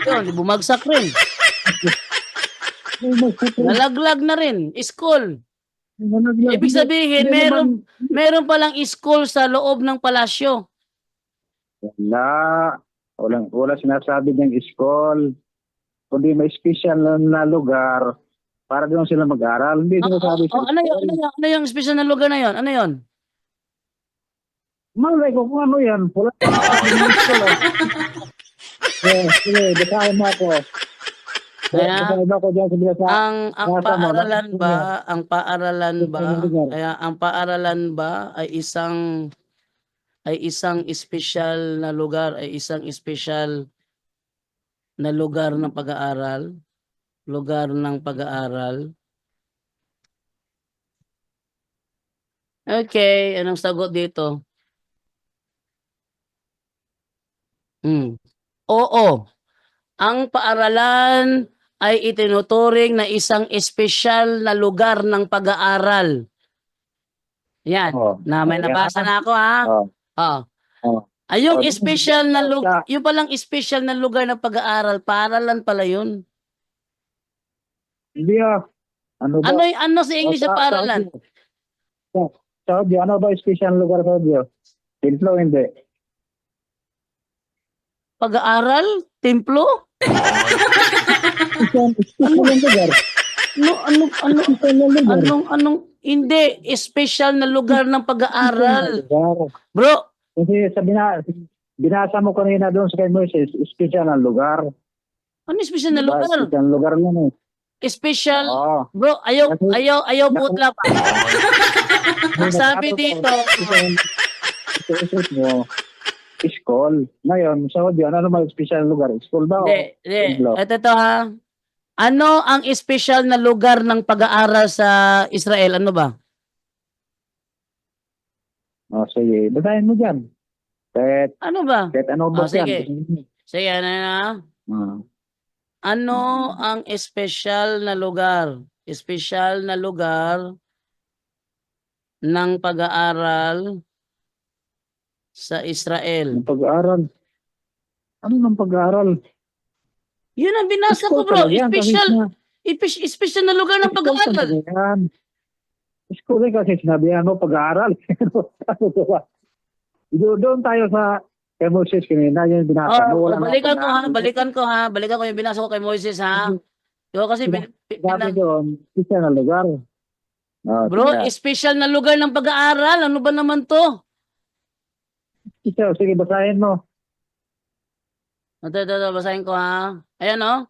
Yun, bumagsak rin. Nalaglag na rin. School. Ibig sabihin, meron palang school sa loob ng palasyo. Wala sinasabi ng school. Kundi may special na lugar para doon sila mag-aral. Hindi sinasabi sa Ano yung special na lugar na yon? Ano yon? malay ko kung ano yan. Wala sige, basahin mo ako. Kaya, Basahin mo ako dyan sa binasa. ang paaralan ba ay isang espesyal na lugar, ay isang espesyal na lugar ng pag-aaral, Okay, anong sagot dito? Oo. Ang paaralan ay itinuturing na isang espesyal na lugar ng pag-aaral. Yan. May nabasa na ako ha. Ay, yung espesyal na lugar, yung palang espesyal na lugar ng pag-aaral, paaralan pala yun. Hindi Ano ba? Ano sa English sa paaralan? Saudi, ano ba special lugar sa Saudi? Templo, hindi. Pag-aaral? Templo? Special lugar. Hindi, espesyal na lugar ng pag-aaral. Bro, Kasi binasa mo kanina doon sa kay Moises, special na lugar. ano espesyal na lugar? Special lugar yan eh. Special, Oo. bro, ayaw putla pa. Ang sabi dito, Isip mo, school. Ngayon, Saudi, ano naman special lugar? School ba? hindi. Ito ha. Ano ang espesyal na lugar ng pag-aaral sa Israel? Ano ba? Sige. Basahin mo dyan. Kahit Ano ba? ano ba sige. yan? Sige, ano na? Ano ang espesyal na lugar? Espesyal na lugar ng pag-aaral sa Israel. Ang pag-aaral. Ano ng pag-aaral? Yun ang binasa ko, bro. Espesyal na lugar ng pag-aaral. School kasi sinabihan mo pag-aaral. Doon tayo sa kay Moses kanina, yung binasa mo. Balikan ko yung binasa ko kay Moises, ha? Yo, kasi Sabi doon, special na lugar. bro, special na lugar ng pag-aaral. Ano ba naman to? Sige, basahin mo. Ito, basahin ko, ha? Ayan, oh.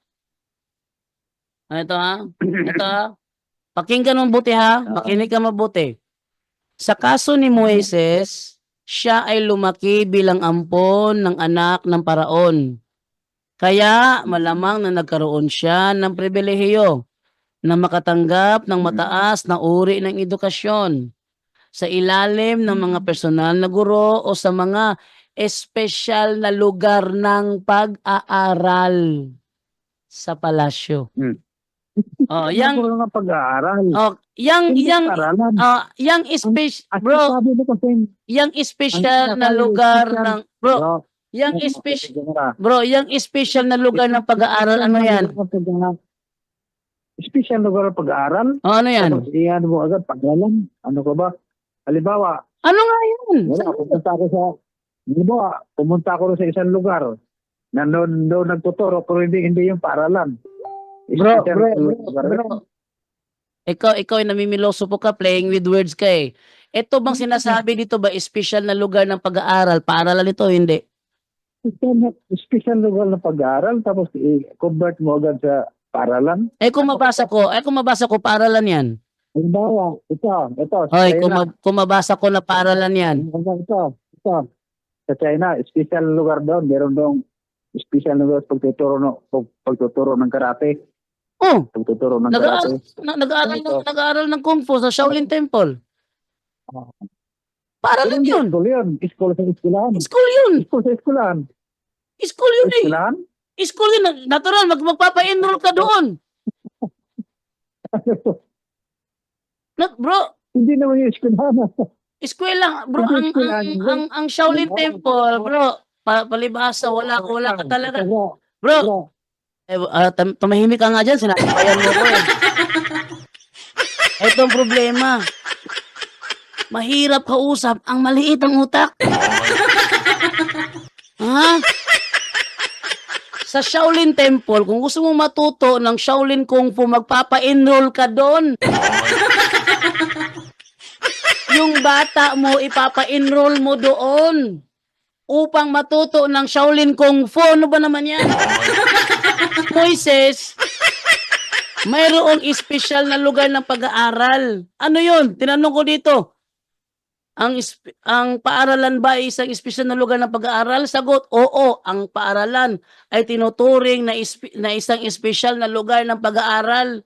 Ito, ha? Ito, ha? Pakinggan mo mabuti ha. Makinig ka mabuti. Sa kaso ni Moises, siya ay lumaki bilang ampon ng anak ng paraon. Kaya malamang na nagkaroon siya ng pribilehiyo na makatanggap ng mataas na uri ng edukasyon sa ilalim ng mga personal na guro o sa mga espesyal na lugar ng pag-aaral sa palasyo. Oh, yang Ang pag-aaral. oh, yang Paralan. yang bro, Sabi mo kasi, yang espesyal na lugar ng bro, yang espesyal na lugar ng pag-aaral ano yan? Special lugar ng pag-aaral. Oh, ano yan? Tapos iyan mo agad paglalan. Ano ka ba? Halimbawa, Ano nga yan? pumunta ako sa isang lugar na doon nagtuturo pero hindi yung paaralan. Bro, Special bro, lugar. bro. Ikaw ay namimiloso po ka, playing with words ka eh. Ito bang sinasabi dito ba, special na lugar ng pag-aaral? Paaralan ito, hindi? Special lugar ng pag-aaral tapos i-convert mo agad sa paaralan. Kung mabasa ko, paaralan yan. Halimbawa, ito. Hoy, China. kung mabasa ko na paaralan yan. Ito. Sa China, special lugar doon. Meron doon special lugar pagtuturo ng karate. Oh, Pagtuturo ng karate. nag-aaral ng Kung Fu sa Shaolin Temple. Paaralan yun. School yun. School sa eskulahan. School yun. School sa eskulahan. School yun eh. Eskulahan? School yun. Natural, magpapa-enroll ka doon. Bro, Hindi naman yung eskulahan. eskwela, bro, Hindi eskwelahan. ang Shaolin Temple, bro, palibhasa, wala ka talaga. Bro, tumahimik ka nga dyan, sinasabayan mo ko eh. Itong problema, mahirap kausap, ang maliit ang utak. Ha? Sa Shaolin Temple, kung gusto mo matuto ng Shaolin Kung Fu, magpapa-enroll ka doon. Yung bata mo, ipapa-enroll mo doon upang matuto ng Shaolin Kung Fu. Ano ba naman yan? Moises, mayroong espesyal na lugar ng pag-aaral. Ano yun? Tinanong ko dito. Ang paaralan ba ay isang espesyal na lugar ng pag-aaral? Sagot, oo. Ang paaralan ay tinuturing na isang espesyal na lugar ng pag-aaral.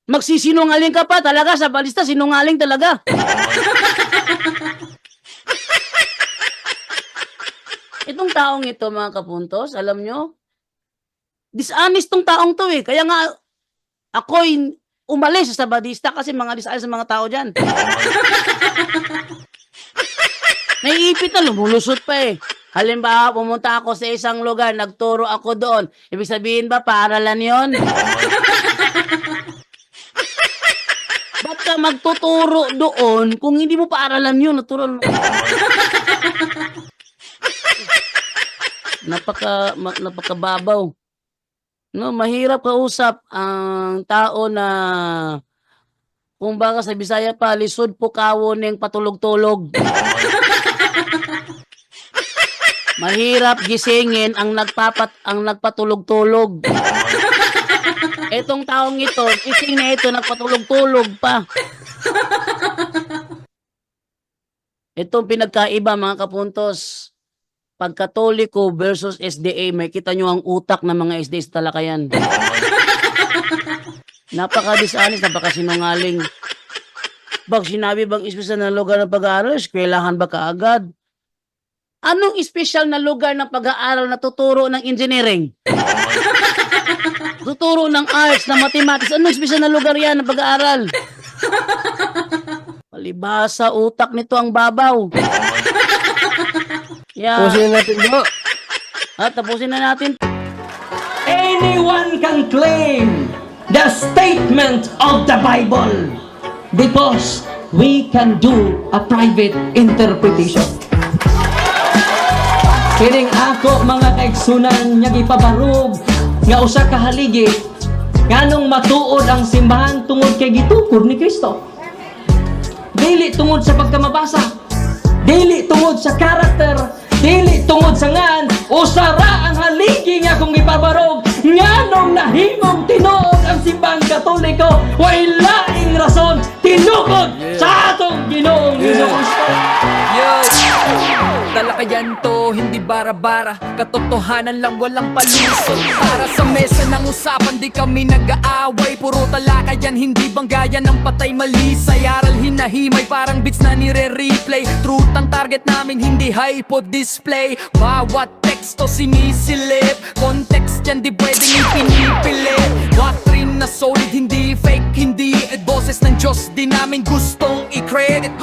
Magsisinungaling ka pa talaga sa balista, sinungaling talaga. Itong taong ito, mga kapuntos, alam nyo, dishonest tong taong to eh. Kaya nga, ako'y umalis sa Sabadista kasi mga dishonest sa mga tao dyan. Naiipit na, lumulusot pa eh. Halimbawa, pumunta ako sa isang lugar, nagturo ako doon. Ibig sabihin ba, paaralan yon? Ba't ka magtuturo doon kung hindi mo paaralan yun? Natural. Napakababaw. No, mahirap kausap ang tao na kung baka sa Bisaya pa, lisod po kawon ng patulog-tulog. Mahirap gisingin ang nagpatulog-tulog. Etong taong ito, gising na ito, nagpatulog-tulog pa. Itong pinagkaiba, mga kapuntos, pagkatoliko versus SDA, may kita nyo ang utak ng mga SDA sa talakayan. Napaka-dishonest, napaka-sinungaling. Bag sinabi bang espesyal na lugar ng pag-aaral, eskwelahan ba kaagad? Anong espesyal na lugar ng pag-aaral na tuturo ng engineering? Tuturo ng arts, ng mathematics. Anong espesyal na lugar yan ng pag-aaral? Palibhasa, utak nito ang babaw. Yeah. Tapusin natin bro. Tapusin na natin. Anyone can claim the statement of the Bible because we can do a private interpretation. Kining ako mga kaigsunan nga gipabarog nga usa ka haligi nganong matuod ang simbahan tungod kay gitukod ni Kristo. Dili tungod sa pagkamabasa, dili tungod sa karakter, dili tungod sa ngan, usara ang haligi nga kung ipabarog nganong nahimong tinuod ang simbahan Katoliko, way laing bara-bara, katotohanan lang walang palusot. Para sa mesa ng usapan di kami nag-aaway, puro talakayan hindi banggayan ng patay malisay. Aral hinahimay parang beats na nire-replay, truth ang target namin hindi hypo display. Bawat teksto sinisilip, context yan di pwedeng ipinipilit. Doctrine na solid hindi fake, hindi boses ng Diyos di namin gustong i-credit.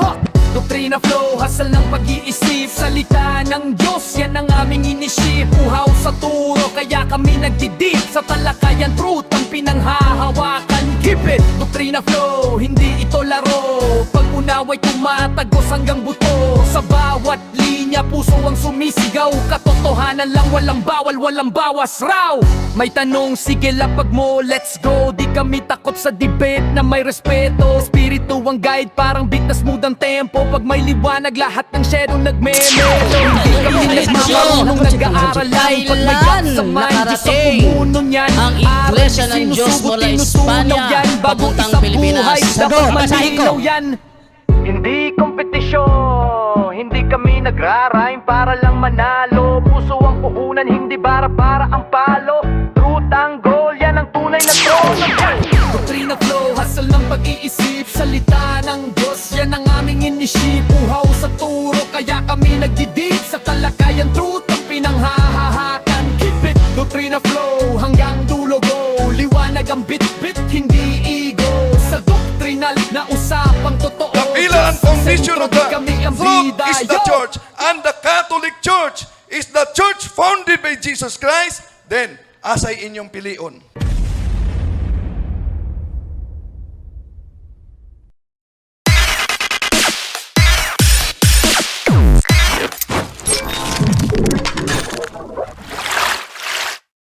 Doktrina flow, hasal ng pag-iisip, salita ng Diyos, yan ang aming inisip. Uhaw sa turo, kaya kami nagdidip sa talakayan, truth ang pinanghahawakan. Keep it! Doktrina flow, hindi ito laro, pag-unaway tumatagos hanggang buto. Sa bawat linya, puso ang sumisigaw, katotohanan lang walang bawal, walang bawas raw. May tanong, sige lapag mo, let's go. Di kami takot sa debate na may respeto. Espiritu ang guide, parang beat na smooth ang tempo. Pag may liwanag, lahat ng shadow nagme-melo. Hindi kami nagmamarunong, nag-aaral lang. Pag may gap sa mind, Diyos ang pumuno niyan. Ang Iglesia ng Diyos mula Espanya papuntang Pilipinas. Dapat basahin ko. malinaw yan. Hindi kompetisyon, hindi kami nagrarime para lang manalo. Puso ang puhunan, hindi bara-bara ang palo. Truth ang goal, yan ang tunay na trono. Doktrina flow, hasal ng pag-iisip, salita ng Diyos, yan ang aming inisip. Uhaw sa turo, kaya kami nagdidip sa talakayan, truth ang pinanghahahakan. Keep it, doktrina flow, hanggang dulo go. Liwanag ang bit-bit, hindi ego. Sa doktrinal na usapang totoo, The pillar and foundation of the kami ang truth bida. is the church, and the Catholic Church is the church founded by Jesus Christ. Then, asay inyong pilion.